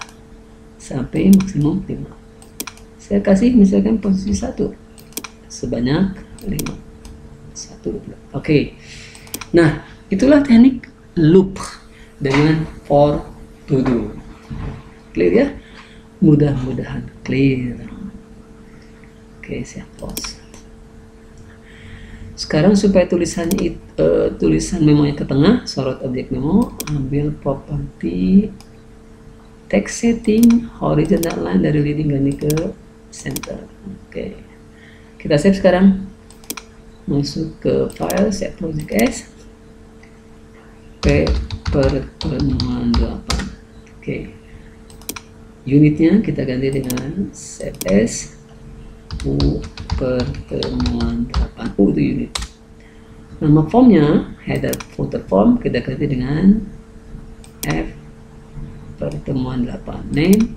sampai maksimum 5. Saya kasih misalkan posisi 1 sebanyak 5. 1. Oke. Nah, itulah teknik loop dengan for to do. Clear ya? Mudah-mudahan clear. Oke, saya close. Sekarang supaya tulisannya tulisan memonya ke tengah, sorot objek memo, ambil properti text setting horizontal line dari leading ganti ke center. Oke. Kita save sekarang. Masuk ke file, save project as. Pertemuan 8. Oke. Unitnya kita ganti dengan save as pertemuan 8. Itu unit. Nama formnya header footer form kita ganti dengan F pertemuan 8. Name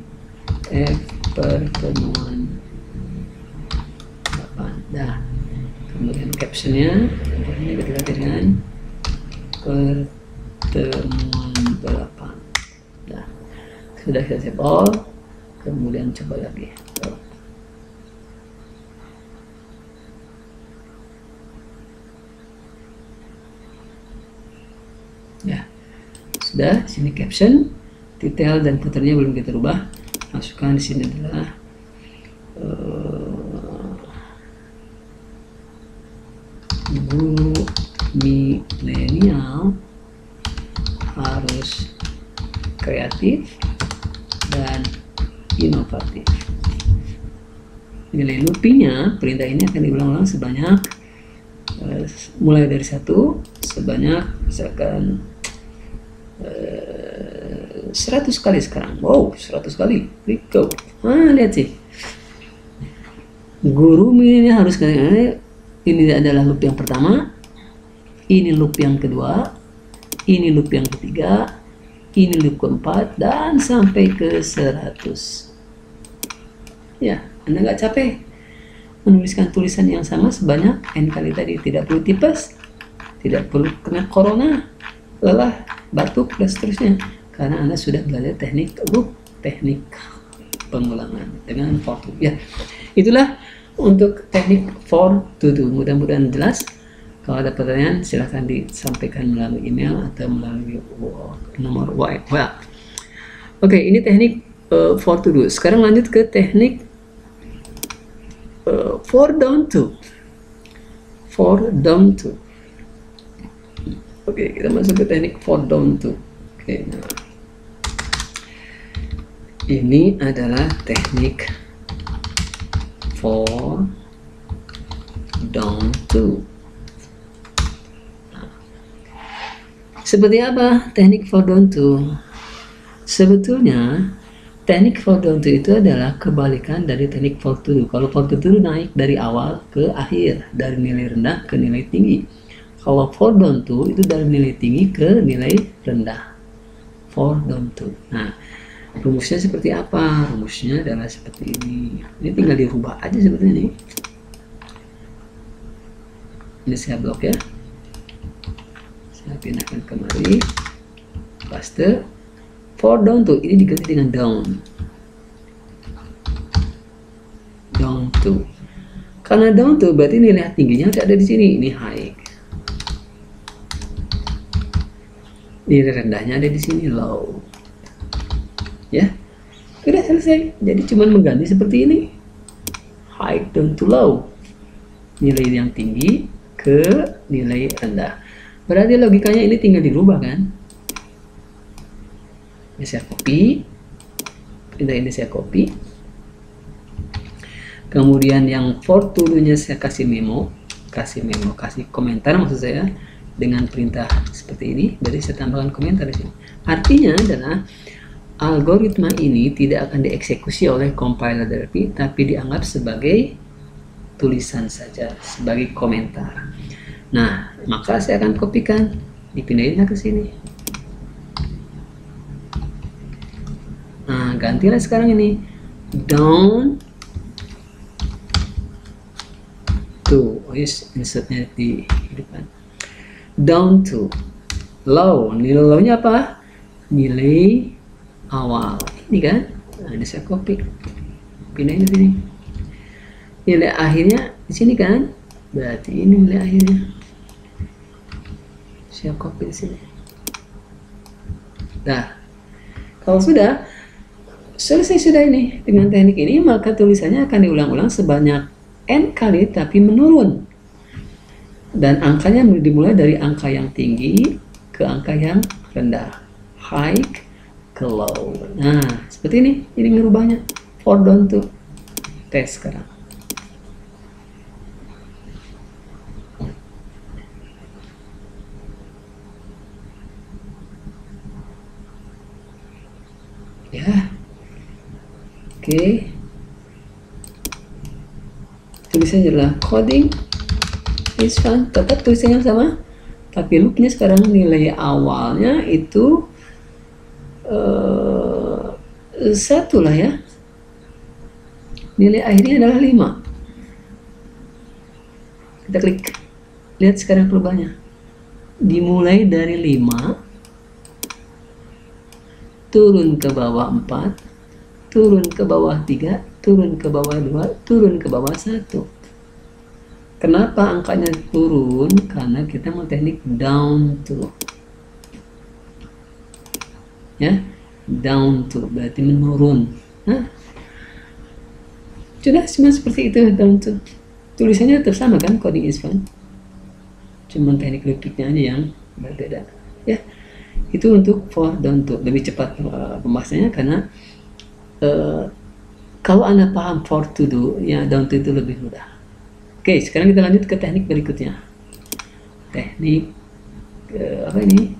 F pertemuan 8. Dah. Kemudian captionnya kita ganti dengan pertemuan 8. Dah. Sudah kita save all. Kemudian coba lagi. Ya, sudah. Sini caption, detail dan footernya belum kita rubah. Masukkan di sini adalah guru milenial harus kreatif dan inovatif. Nilai loopingnya, perintah ini akan diulang-ulang sebanyak mulai dari 1 sebanyak misalkan 100 kali sekarang. Wow, 100 kali. Go. Lihat sih. Guru ini harus ini adalah loop yang pertama, ini loop yang kedua, ini loop yang ketiga, ini loop keempat, dan sampai ke 100. Ya, Anda nggak capek menuliskan tulisan yang sama sebanyak n kali tadi. Tidak perlu tipes, tidak perlu kena corona, lelah, batuk, dan seterusnya. Karena Anda sudah belajar teknik pengulangan dengan for to. Ya, itulah untuk teknik for to do. Mudah-mudahan jelas. Kalau ada pertanyaan silahkan disampaikan melalui email atau melalui nomor WA. Oke, ini teknik for to do. Sekarang lanjut ke teknik for down to. Oke, kita masuk ke teknik for down to. Oke, nah. Ini adalah teknik for down to. Seperti apa teknik for down to? Sebetulnya teknik for down to itu adalah kebalikan dari teknik for to do. Kalau for to do naik dari awal ke akhir, dari nilai rendah ke nilai tinggi. Kalau for down to itu dari nilai tinggi ke nilai rendah. For down to. Nah, rumusnya seperti apa? Rumusnya adalah seperti ini. Ini tinggal dirubah aja seperti ini. Ini saya blok ya. Saya pindahkan kemari, paste. For down to ini diganti dengan down to. Karena down to berarti nilai tingginya ada di sini. Ini high. Nilai rendahnya ada di sini, low. Ya, sudah selesai. Jadi cuman mengganti seperti ini. High down to low. Nilai yang tinggi ke nilai rendah. Berarti logikanya ini tinggal dirubah kan? Ini saya copy. Ini saya copy. Kemudian yang for to do-nya saya kasih komentar maksud saya dengan perintah seperti ini. Berarti saya tambahkan komentar di sini. Artinya adalah algoritma ini tidak akan dieksekusi oleh compiler therapy, tapi dianggap sebagai tulisan saja, sebagai komentar. Nah, maka saya akan kopikan, dipindahin ke sini. Nah, gantilah sekarang ini down to. Oh yes, insertnya di depan. Down to low. Nilai low-nya apa? Nilai awal. Ini kan? Nah, ini saya copy. Pindahin ke sini. Nilai akhirnya di sini kan? Berarti ini nilai akhirnya. Saya copy di sini. Nah, kalau sudah selesai ini dengan teknik ini, maka tulisannya akan diulang-ulang sebanyak n kali tapi menurun. Dan angkanya dimulai dari angka yang tinggi ke angka yang rendah. High ke low. Nah, seperti ini. Ini ngerubahnya. For down to. Tes sekarang. Ya, oke. Tulisannya adalah coding is fun. Tetap tulisannya sama, tapi loopnya sekarang nilai awalnya itu 1 lah ya. Nilai akhirnya adalah 5. Kita klik. Lihat sekarang perubahannya. Dimulai dari 5. Turun ke bawah 4, turun ke bawah 3, turun ke bawah 2, turun ke bawah 1. Kenapa angkanya turun? Karena kita mau teknik down to. ya. Down to berarti menurun. Nah, sudah cuma seperti itu. Down to tulisannya tetap sama kan, coding is fun, cuman teknik lupiknya aja yang berbeda ya. Itu untuk for down to, lebih cepat pembahasannya karena kalau Anda paham for to do, ya down to itu lebih mudah. Oke, sekarang kita lanjut ke teknik berikutnya. Teknik apa ini?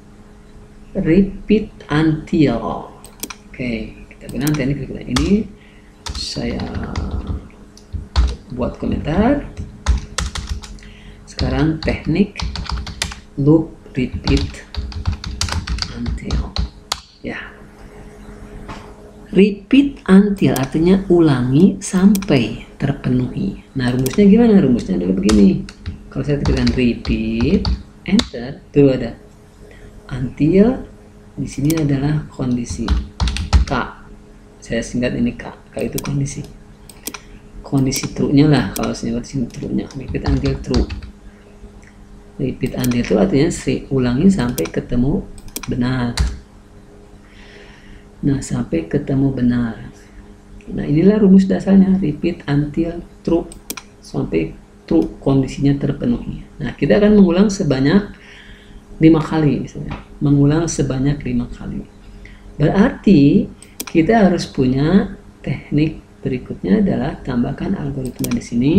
Repeat until. Oke, kita bilang teknik berikutnya ini. Saya buat komentar. Sekarang teknik loop repeat until. Ya. Repeat until artinya ulangi sampai terpenuhi. Nah, rumusnya gimana? Rumusnya adalah begini. Kalau saya tekan repeat, enter, tuh ada until. Di sini adalah kondisi K. Saya singkat ini K. K itu kondisi true-nya lah. Kalau saya buat sini true-nya, repeat until true. Repeat until itu artinya ulangi sampai ketemu benar. Nah, sampai ketemu benar. Nah, inilah rumus dasarnya, repeat until true, sampai true kondisinya terpenuhi. Nah, kita akan mengulang sebanyak 5 kali misalnya. Mengulang sebanyak 5 kali. Berarti kita harus punya teknik berikutnya adalah tambahkan algoritma di sini.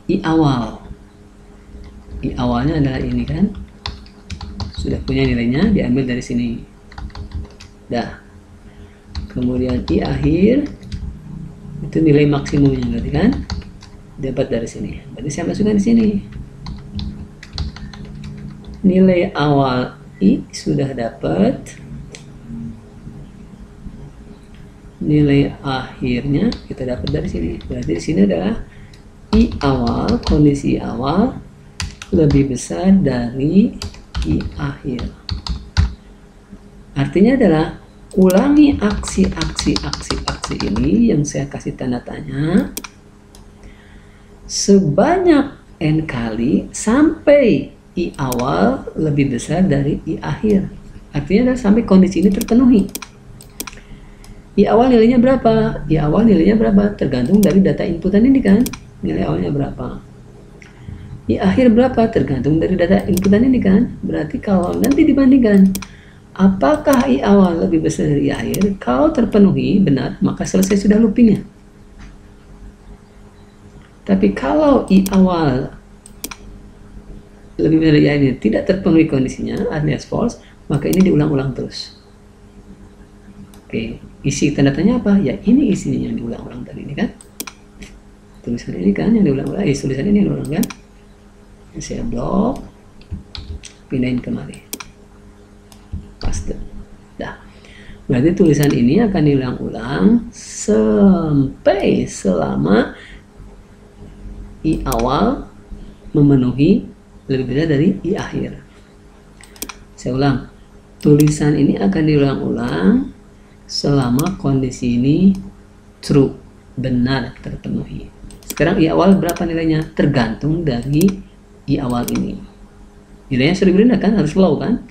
I awal. I awalnya adalah ini kan. Sudah punya nilainya, diambil dari sini. Dah. Kemudian I akhir itu nilai maksimumnya berarti kan dapat dari sini. Berarti saya masukkan di sini. Nilai awal I sudah dapat. Nilai akhirnya kita dapat dari sini. Berarti di sini adalah I awal, kondisi awal lebih besar dari I akhir. Artinya adalah ulangi aksi ini yang saya kasih tanda tanya sebanyak n kali sampai I awal lebih besar dari I akhir. Artinya adalah sampai kondisi ini terpenuhi. I awal nilainya berapa? I awal nilainya berapa? Tergantung dari data inputan ini kan. Nilai awalnya berapa? I akhir berapa? Tergantung dari data inputan ini kan. Berarti kalau nanti dibandingkan, apakah I awal lebih besar dari I akhir? Kalau terpenuhi benar, maka selesai sudah loopingnya. Tapi kalau I awal lebih besar dari I akhir tidak terpenuhi kondisinya, alias false, maka ini diulang-ulang terus. Oke, isi tanda tanya apa? Ya ini isinya yang diulang-ulang tadi ini kan. Tulisan ini kan yang diulang-ulang, tulisan ini yang diulang kan. Saya blok, pindahin kemari. Paste. Dah. Berarti tulisan ini akan diulang-ulang sampai selama I awal memenuhi lebih besar dari I akhir. Saya ulang. Tulisan ini akan diulang-ulang selama kondisi ini true, benar terpenuhi. Sekarang I awal berapa nilainya? Tergantung dari I awal ini. Nilainya sudah diberi kan, harus low kan?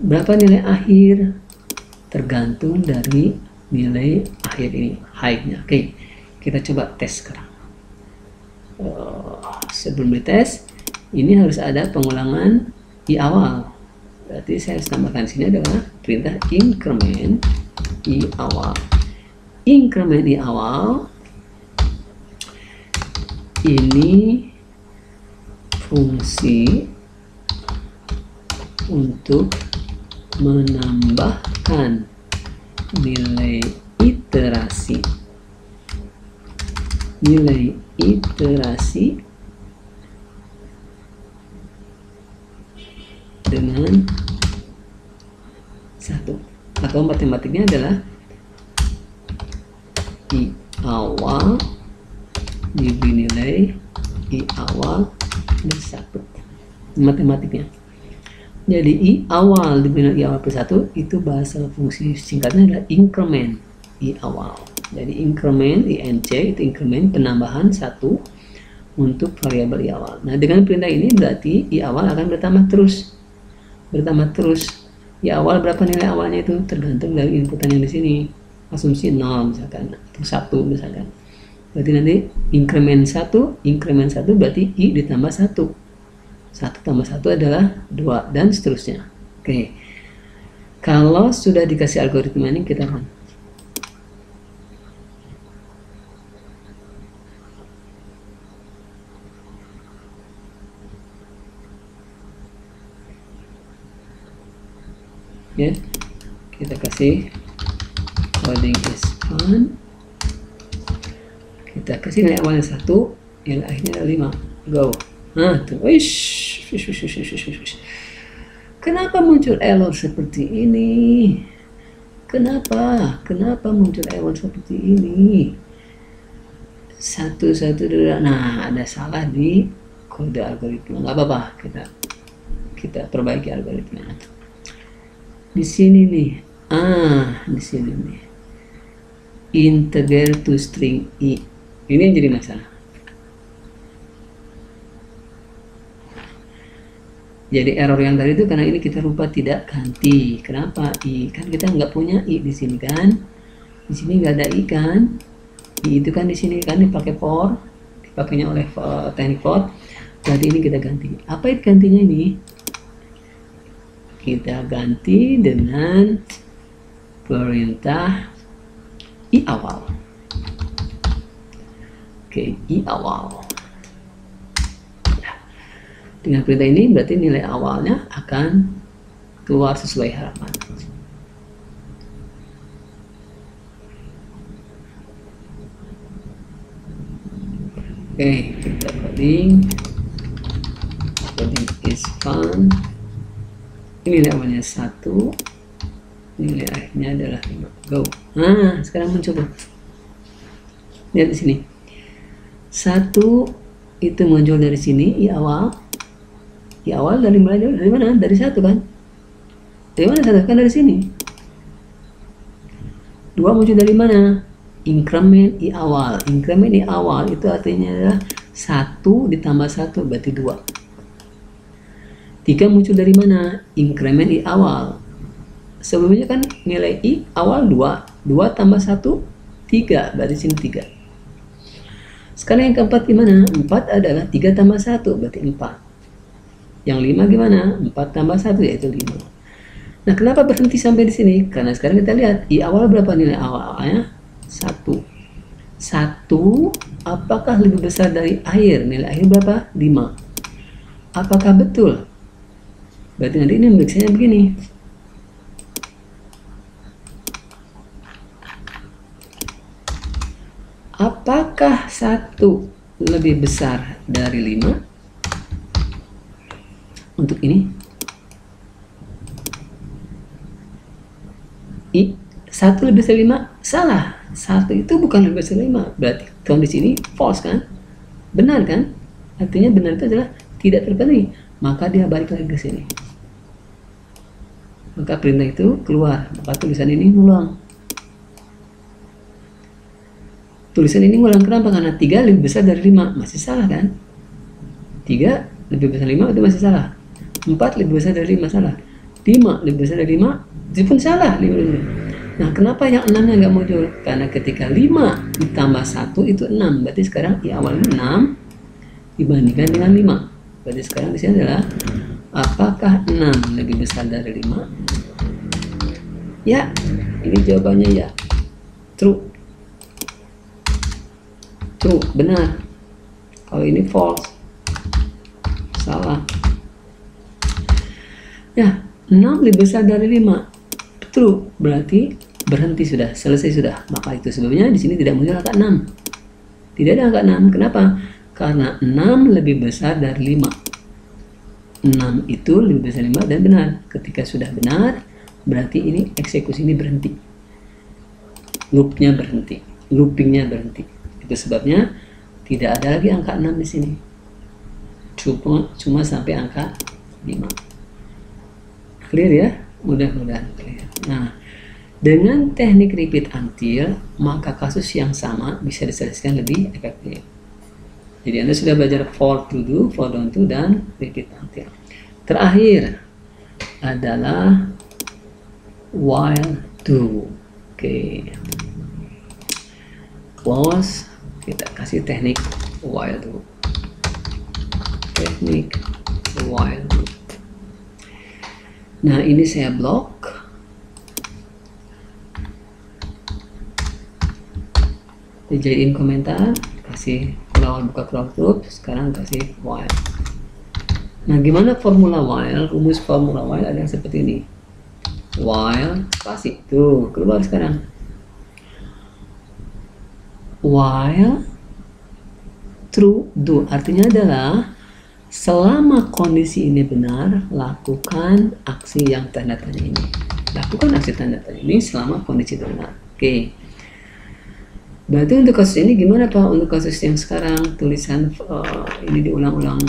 Berapa nilai akhir? Tergantung dari nilai akhir ini, high-nya. Oke, kita coba tes sekarang. Sebelum dites, ini harus ada pengulangan I awal. Berarti saya harus tambahkan sini adalah perintah increment I awal. Increment I awal ini fungsi untuk menambahkan nilai iterasi dengan 1, atau matematiknya adalah I awal diberi nilai I awal dan 1 matematiknya. Jadi I awal diberi nilai I awal plus 1 itu bahasa fungsi singkatnya adalah increment I awal. Jadi increment inc itu increment penambahan 1 untuk variabel I awal. Nah, dengan perintah ini berarti I awal akan bertambah terus I awal berapa nilai awalnya itu tergantung dari inputan yang di sini. Asumsi 0 misalkan atau 1 misalkan. Berarti nanti increment 1 berarti I ditambah 1. 1 tambah 1 adalah 2 dan seterusnya. Oke. Kalau sudah dikasih algoritma ini kita run. Ya, kita kasih coding is fun, kita kasih nilai awalnya 1, nilai akhirnya ada 5, go. Nah tuh, wish. Kenapa muncul error seperti ini? Kenapa muncul error seperti ini? Nah, ada salah di kode algoritma. Nggak apa-apa, kita perbaiki algoritmanya. Di sini nih, di sini nih, integer to string I, ini yang jadi masalah. Jadi error yang tadi itu karena ini kita lupa tidak ganti. Kenapa I? Kan kita nggak punya I di sini kan? Di sini nggak ada I kan? I itu kan di sini kan dipakai for, dipakainya oleh teknik for. Berarti ini kita ganti. Apa itu gantinya ini? Kita ganti dengan perintah I awal. Oke, I awal. Dengan perintah ini berarti nilai awalnya akan keluar sesuai harapan. Oke, kita coding is fun. Ini nilai awalnya 1, nilai akhirnya adalah 5. Go. Nah, sekarang mencoba. Lihat di sini. 1 itu muncul dari sini, I awal. I awal dari mana? Dari 1 kan? Dari mana 1? Kan dari sini. 2 muncul dari mana? Increment I awal. Increment I awal itu artinya adalah 1 ditambah 1 berarti 2. 3 muncul dari mana? Increment I awal. Sebelumnya kan nilai I awal 2. 2 tambah 1, 3. Berarti sini 3. Sekarang yang keempat gimana? 4 adalah 3 tambah 1, berarti 4. Yang 5 gimana? 4 tambah 1, yaitu 5. Nah, kenapa berhenti sampai di sini? Karena sekarang kita lihat, I awal berapa nilai awalnya? 1. 1 apakah lebih besar dari akhir? Nilai akhir berapa? 5. Apakah betul? Berarti nanti ini memeriksanya begini. Apakah 1 lebih besar dari 5? Untuk ini. 1 lebih besar dari 5? Salah. 1 itu bukan lebih besar dari 5. Berarti kondisi ini false kan? Benar kan? Artinya benar itu adalah tidak terpenuhi. Maka dia balik lagi ke sini. Maka perintah itu keluar. Maka tulisan ini ngulang. Tulisan ini ngulang kenapa? Karena 3 lebih besar dari 5. Masih salah kan? 3 lebih besar dari 5 itu masih salah. 4 lebih besar dari 5 salah. 5 lebih besar dari 5 itu pun salah. Nah, kenapa yang 6-nya nggak muncul? Karena ketika 5 ditambah 1 itu 6. Berarti sekarang I awalnya 6 dibandingkan dengan 5. Berarti sekarang di sini adalah apakah 6 lebih besar dari 5? Ya, ini jawabannya ya. True. True, benar. Kalau ini false. Salah. Ya, 6 lebih besar dari 5. True, berarti berhenti sudah, selesai sudah. Maka itu sebabnya di sini tidak muncul angka 6. Tidak ada angka 6. Kenapa? Karena 6 lebih besar dari 5. 6 itu lebih besar dari 5 dan benar. Ketika sudah benar, berarti ini eksekusi ini berhenti. Loopnya berhenti. Loopingnya berhenti. Itu sebabnya tidak ada lagi angka 6 di sini. Cuma sampai angka 5. Clear ya? Mudah-mudahan clear. Nah, dengan teknik repeat until, maka kasus yang sama bisa diselesaikan lebih efektif. Jadi Anda sudah belajar for to do, for don't to, dan repeat until. Terakhir adalah while do. Oke. Close, kita kasih teknik while do. Teknik while do. Nah, ini saya blok. Dijadiin komentar, kasih kalau buka curly loop, sekarang kasih while. Nah, gimana formula while? Rumus formula while ada seperti ini. While spasi, tuh keluar sekarang. While true do, artinya adalah selama kondisi ini benar, lakukan aksi yang tanda tanya ini. Lakukan aksi tanda tanya ini selama kondisi itu benar. Oke. Berarti untuk kasus ini gimana Pak? Untuk kasus yang sekarang tulisan ini diulang-ulang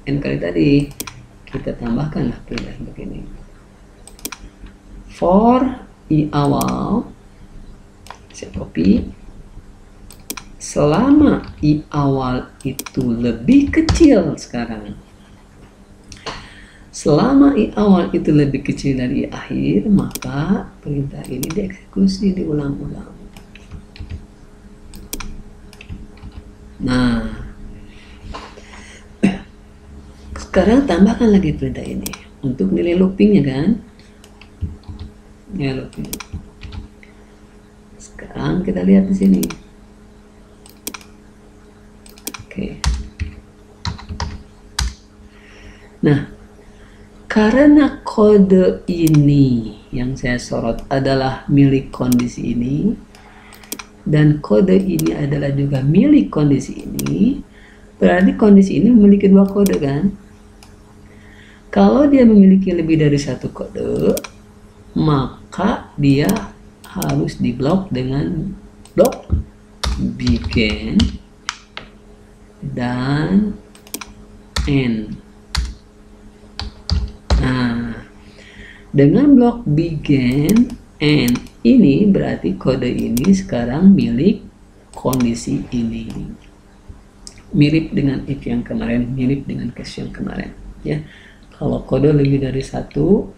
n kali tadi, kita tambahkanlah perintah begini. For i awal, saya copy. Selama i awal itu lebih kecil sekarang. Selama i awal itu lebih kecil dari i akhir, maka perintah ini dieksekusi diulang-ulang. Nah, sekarang tambahkan lagi perintah ini untuk nilai loopingnya kan? Ya, looping. Sekarang kita lihat di sini. Oke. Nah, karena kode ini yang saya sorot adalah milik kondisi ini, dan kode ini adalah juga milik kondisi ini, berarti kondisi ini memiliki dua kode kan? Kalau dia memiliki lebih dari satu kode, maka dia harus diblok dengan blok begin dan end. Nah, dengan blok begin and ini berarti kode ini sekarang milik kondisi ini. Mirip dengan if yang kemarin, mirip dengan case yang kemarin. Ya, kalau kode lebih dari satu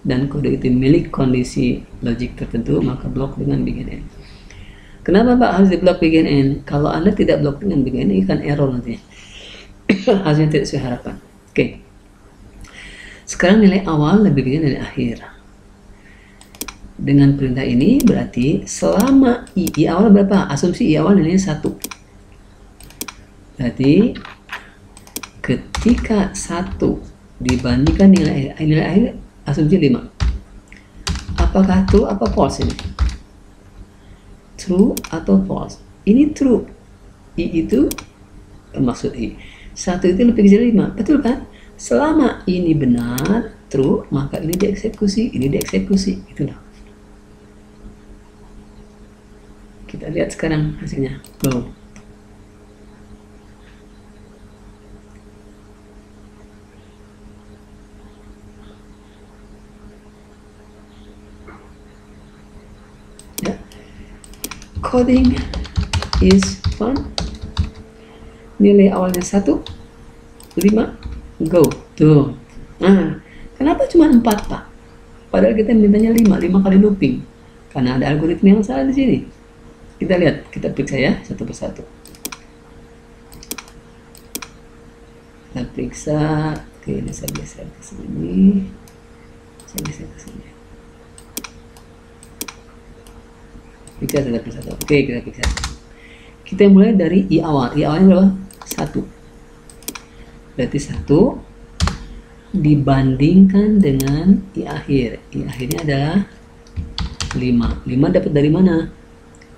dan kode itu milik kondisi logik tertentu, maka blok dengan begin end. Kenapa Pak harus di blok begin end? Kalau Anda tidak blok dengan begin end, ikan error nantinya. Hasilnya tidak sesuai harapan. Oke. Sekarang nilai awal lebih begin dari akhir. Dengan perintah ini berarti selama i awal berapa? Asumsi i awal nilainya 1. Berarti ketika 1 dibandingkan nilai akhir, asumsi 5. Apakah true apa false ini? True atau false? Ini true. I itu maksud i. 1 itu lebih kecil dari 5. Betul kan? Selama ini benar, true, maka ini dieksekusi, ini dieksekusi. Itulah. Kita lihat sekarang hasilnya. Go. Ya. Coding is fun. Nilai awalnya 1, 5, go. Tuh. Nah, kenapa cuma 4 Pak? Padahal kita mintanya 5 kali looping. Karena ada algoritma yang salah di sini. Kita lihat, kita periksa ya satu persatu. Kita periksa. Oke, ini saya geser ke sini. Saya geser ke sini. Periksa satu persatu. Oke, kita periksa. Kita mulai dari i awal. I awalnya berapa? 1. Berarti 1 dibandingkan dengan i akhir. I akhirnya adalah 5. 5 dapat dari mana?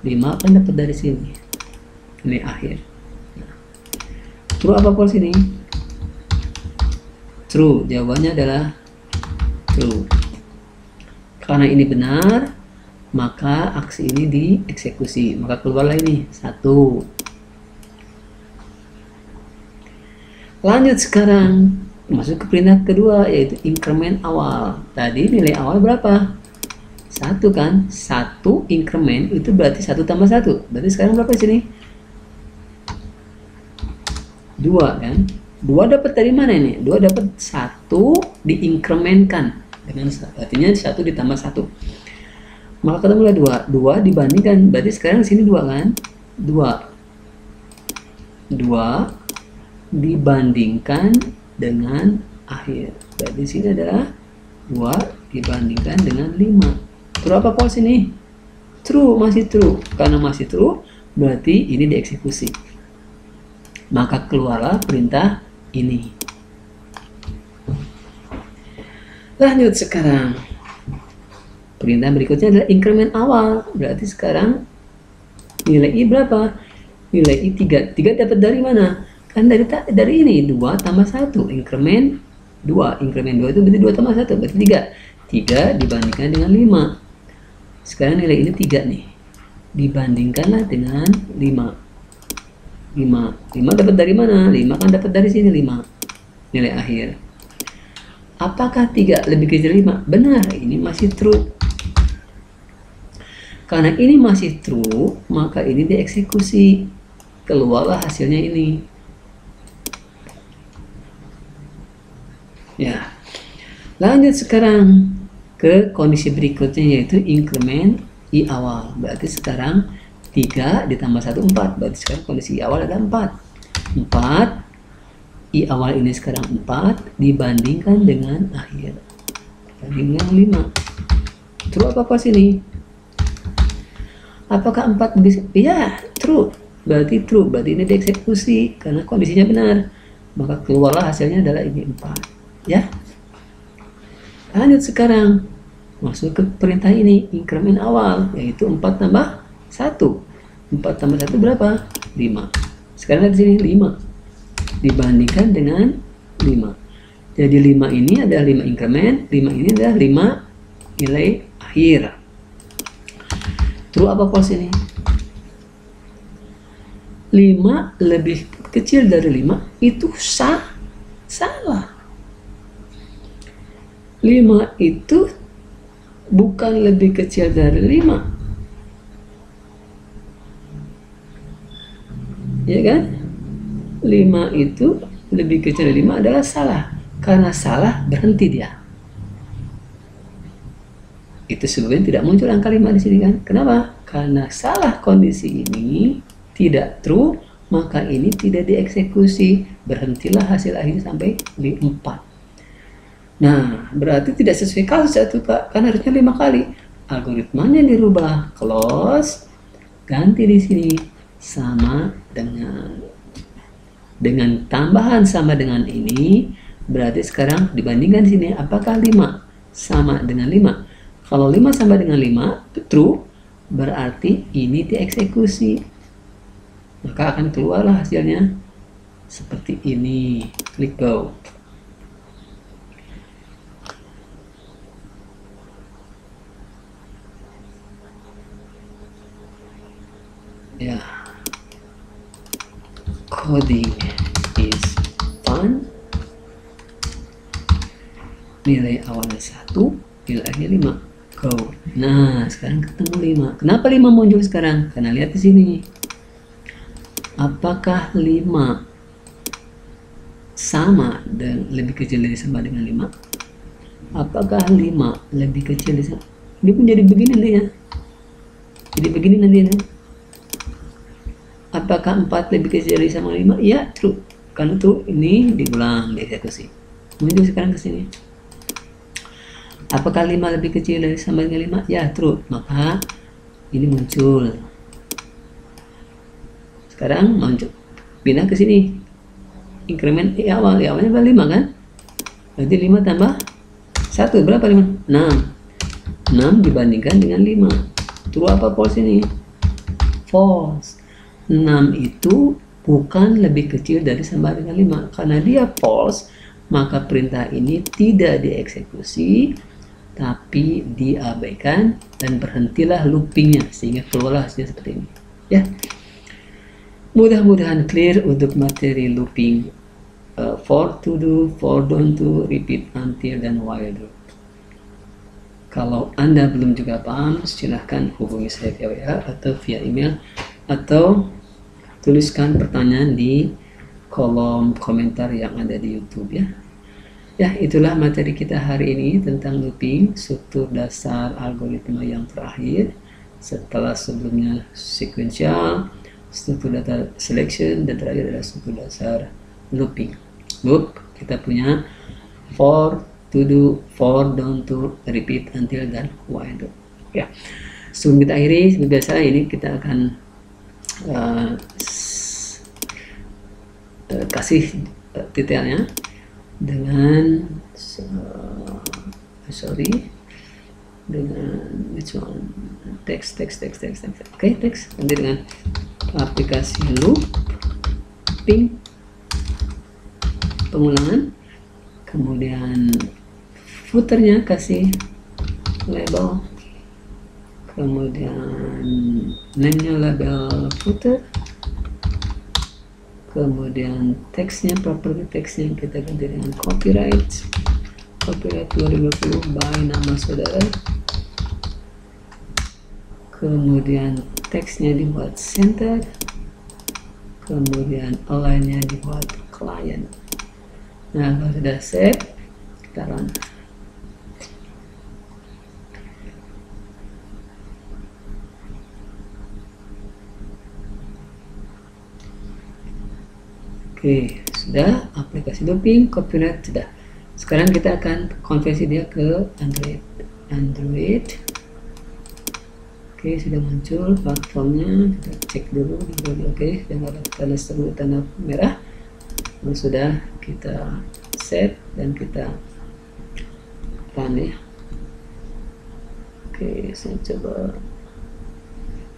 5 kan dapat dari sini. Ini akhir. Nah, true apa false ini? True. Jawabannya adalah true. Karena ini benar, maka aksi ini dieksekusi. Maka keluarlah ini 1. Lanjut sekarang masuk ke perintah kedua, yaitu increment awal. Tadi nilai awal berapa? 1 kan? 1 increment itu berarti 1 tambah 1. Berarti sekarang berapa di sini? 2 kan? 2 dapat dari mana ini? 2 dapat 1 diinkrementkan. dengan artinya 1 ditambah 1. Maka ketemulah 2 dibandingkan, berarti sekarang sini 2 kan, 2 dibandingkan dengan akhir, berarti sini adalah 2 dibandingkan dengan 5. True apa false ini? True, masih true. Karena masih true berarti ini dieksekusi, maka keluarlah perintah ini. Lanjut sekarang, perintah berikutnya adalah increment awal, berarti sekarang nilai I berapa? Nilai I 3 dapat dari mana? Kan dari ini 2 tambah 1, increment 2, increment 2 itu berarti 2 tambah 1 berarti 3 dibandingkan dengan 5. Sekarang nilai ini 3 nih, dibandingkanlah dengan 5 dapat dari mana? 5 kan dapat dari sini, 5 nilai akhir. Apakah 3 lebih kecil 5? Benar, ini masih true. Karena ini masih true, maka ini dieksekusi, keluarlah hasilnya ini. Ya, lanjut sekarang ke kondisi berikutnya, yaitu increment I awal. Berarti sekarang 3 ditambah 1, 4. Berarti sekarang kondisi I awal ada 4. I awal ini sekarang 4 dibandingkan dengan akhir, bandingkan 5. True apa false ini? Apakah 4 lebih? Ya, true. Berarti true, berarti ini dieksekusi karena kondisinya benar. Maka keluarlah hasilnya adalah ini 4. Ya. Lanjut sekarang masuk ke perintah ini, increment awal, yaitu 4 tambah 1. 4 tambah 1 berapa? 5. Sekarang di sini 5 dibandingkan dengan 5. Jadi 5 ini adalah 5 increment, 5 ini adalah 5 nilai akhir. True apa false ini? 5 lebih kecil dari 5 itu salah. 5 itu bukan lebih kecil dari 5. Ya kan? 5 itu lebih kecil dari 5 adalah salah. Karena salah berhenti dia. Itu sebabnya tidak muncul angka 5 di sini kan? Kenapa? Karena salah kondisi ini tidak true, maka ini tidak dieksekusi. Berhentilah hasil akhir sampai di 4. Nah, berarti tidak sesuai kasus satu Pak, kan harusnya 5 kali. Algoritmanya dirubah, close, ganti di sini sama dengan tambahan sama dengan ini, berarti sekarang dibandingkan di sini, apakah 5 sama dengan 5? Kalau 5 sama dengan 5 true, berarti ini dieksekusi, maka akan keluarlah hasilnya seperti ini. Klik go. Ya, coding is fun. Nilai awalnya 1, nilai akhirnya 5. Go. Nah, sekarang ketemu 5. Kenapa 5 muncul sekarang? Karena lihat di sini. Apakah 5 sama dan lebih kecil dari sama dengan 5? Apakah 5 lebih kecil dari sama? Ini pun jadi begini nantinya. Jadi begini nantinya. Apakah 4 lebih kecil dari sama 5? Ya, true. Karena true ini diulang, dieksekusi. Muncul sekarang ke sini. Apakah 5 lebih kecil dari sama dengan 5? Ya, true. Maka ini muncul. Sekarang muncul. Pindah ke sini. Increment awal. Awalnya berapa? 5 kan? Berarti 5 tambah 1. Berapa 5? 6. 6 dibandingkan dengan 5. True apa false ini? False. 6 itu bukan lebih kecil dari sama dengan 5. Karena dia false, maka perintah ini tidak dieksekusi, tapi diabaikan dan berhentilah loopingnya sehingga keluarlah hasilnya seperti ini. Ya, mudah-mudahan clear untuk materi looping, for to do, for don't to, repeat, until, dan while do. Kalau Anda belum juga paham, silahkan hubungi saya via WA atau via email, atau tuliskan pertanyaan di kolom komentar yang ada di YouTube ya. Ya, itulah materi kita hari ini tentang looping, struktur dasar algoritma yang terakhir. Setelah sebelumnya sequential, struktur data selection, dan terakhir adalah struktur dasar looping. Loop, kita punya for, to do, for, don't to, repeat, until, dan while. Ya, sebelum kita akhiri, seperti biasa ini kita akan kasih detailnya dengan dengan which one, teks. Oke, teks nanti dengan aplikasi looping, pengulangan, kemudian footernya kasih label, kemudian name-nya label footer, kemudian teksnya, properti teksnya kita ganti dengan copyright 2020 by nama saudara, kemudian teksnya dibuat center, kemudian align-nya dibuat client. Nah, kalau sudah save, kita run. Oke, sudah aplikasi looping, copyright sudah. Sekarang kita akan konversi dia ke Android. Oke, sudah muncul platformnya. Kita cek dulu. Oke, sudah ada tanda merah. Dan sudah kita save dan kita run ya. Oke, saya coba.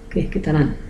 Oke, kita run.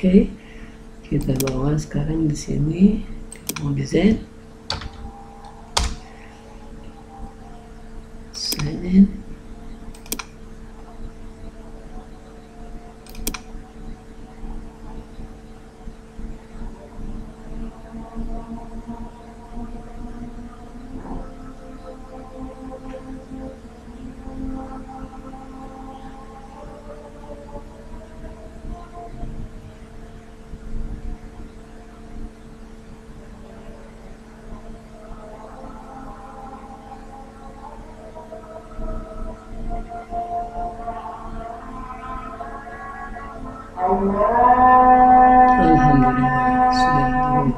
Oke, kita bawa sekarang di sini, kita mau desain, sign in, alhamdulillah sudah turun.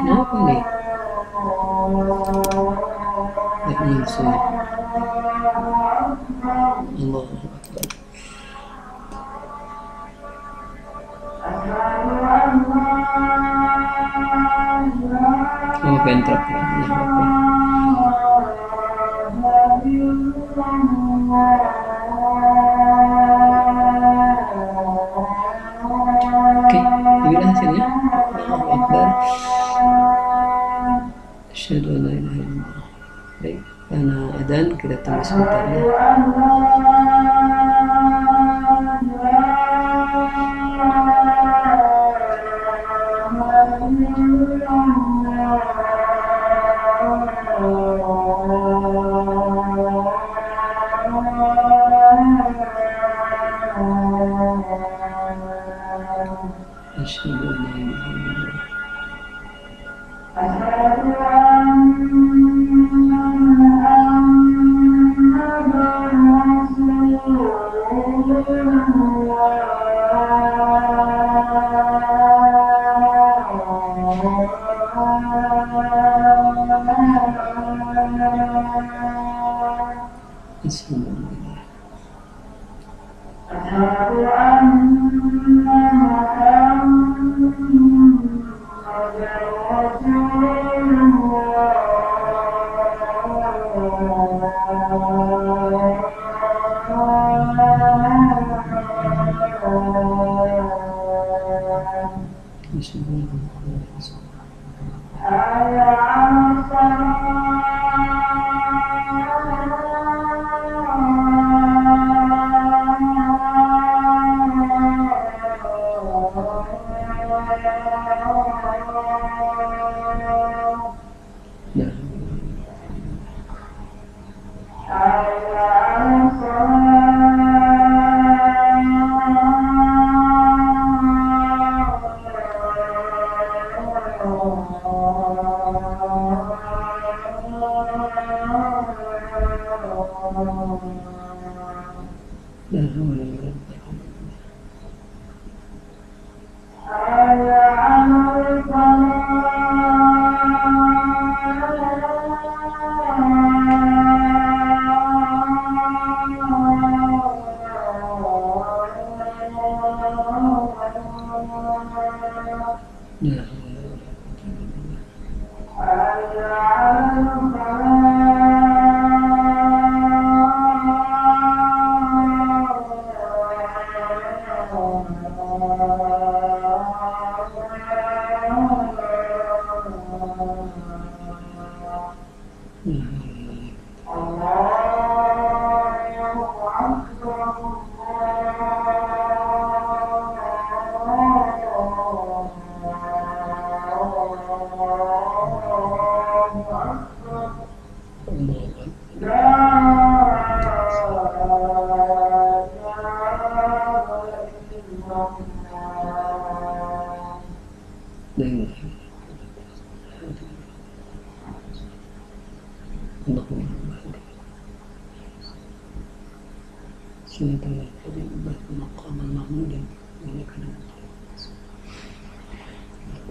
Kenapa nih? Gak muncul. Allahu Akbar. Oh, bentrok ya. Allahu Akbar. Oke, inilah hasilnya. Allahu Akbar. Asyhadu an la ilaha illallah. Baik, karena adzan kita tunggu sebentar ya. Asyhadu an la ilaha illallah.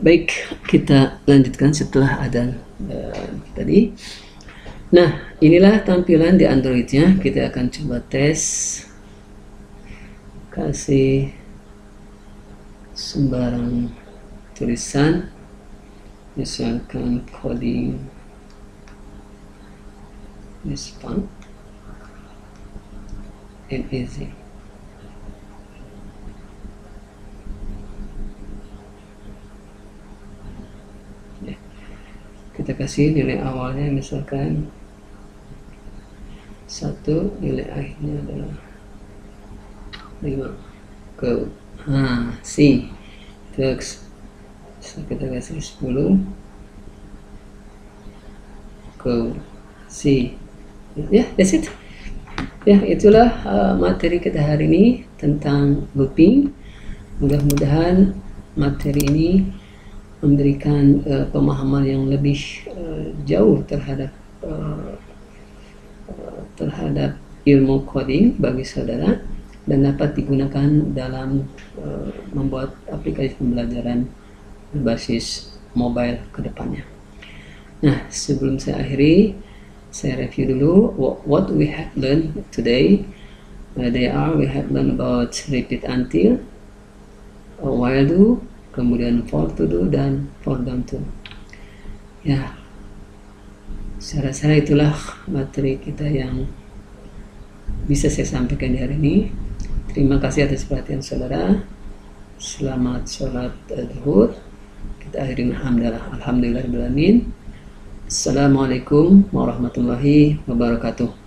Baik, kita lanjutkan setelah adzan tadi. Nah, inilah tampilan di Androidnya. Kita akan coba tes, kasih sembarang tulisan, misalkan coding is fun and easy. Kita kasih nilai awalnya misalkan 1, nilai akhirnya adalah 5. Go. C. Terus kita kasih 10. Go. C. Ya, that's it. Ya, itulah materi kita hari ini tentang looping. Mudah-mudahan materi ini memberikan pemahaman yang lebih jauh terhadap ilmu coding bagi saudara dan dapat digunakan dalam membuat aplikasi pembelajaran berbasis mobile ke depannya. Nah, sebelum saya akhiri, saya review dulu what we have learned today. We have learned about repeat until, while do, kemudian for to do dan for done to. Ya, saya rasa itulah materi kita yang bisa saya sampaikan di hari ini. Terima kasih atas perhatian saudara. Selamat sholat zuhur. Kita akhiri alhamdulillahirabbil alamin. Assalamualaikum warahmatullahi wabarakatuh.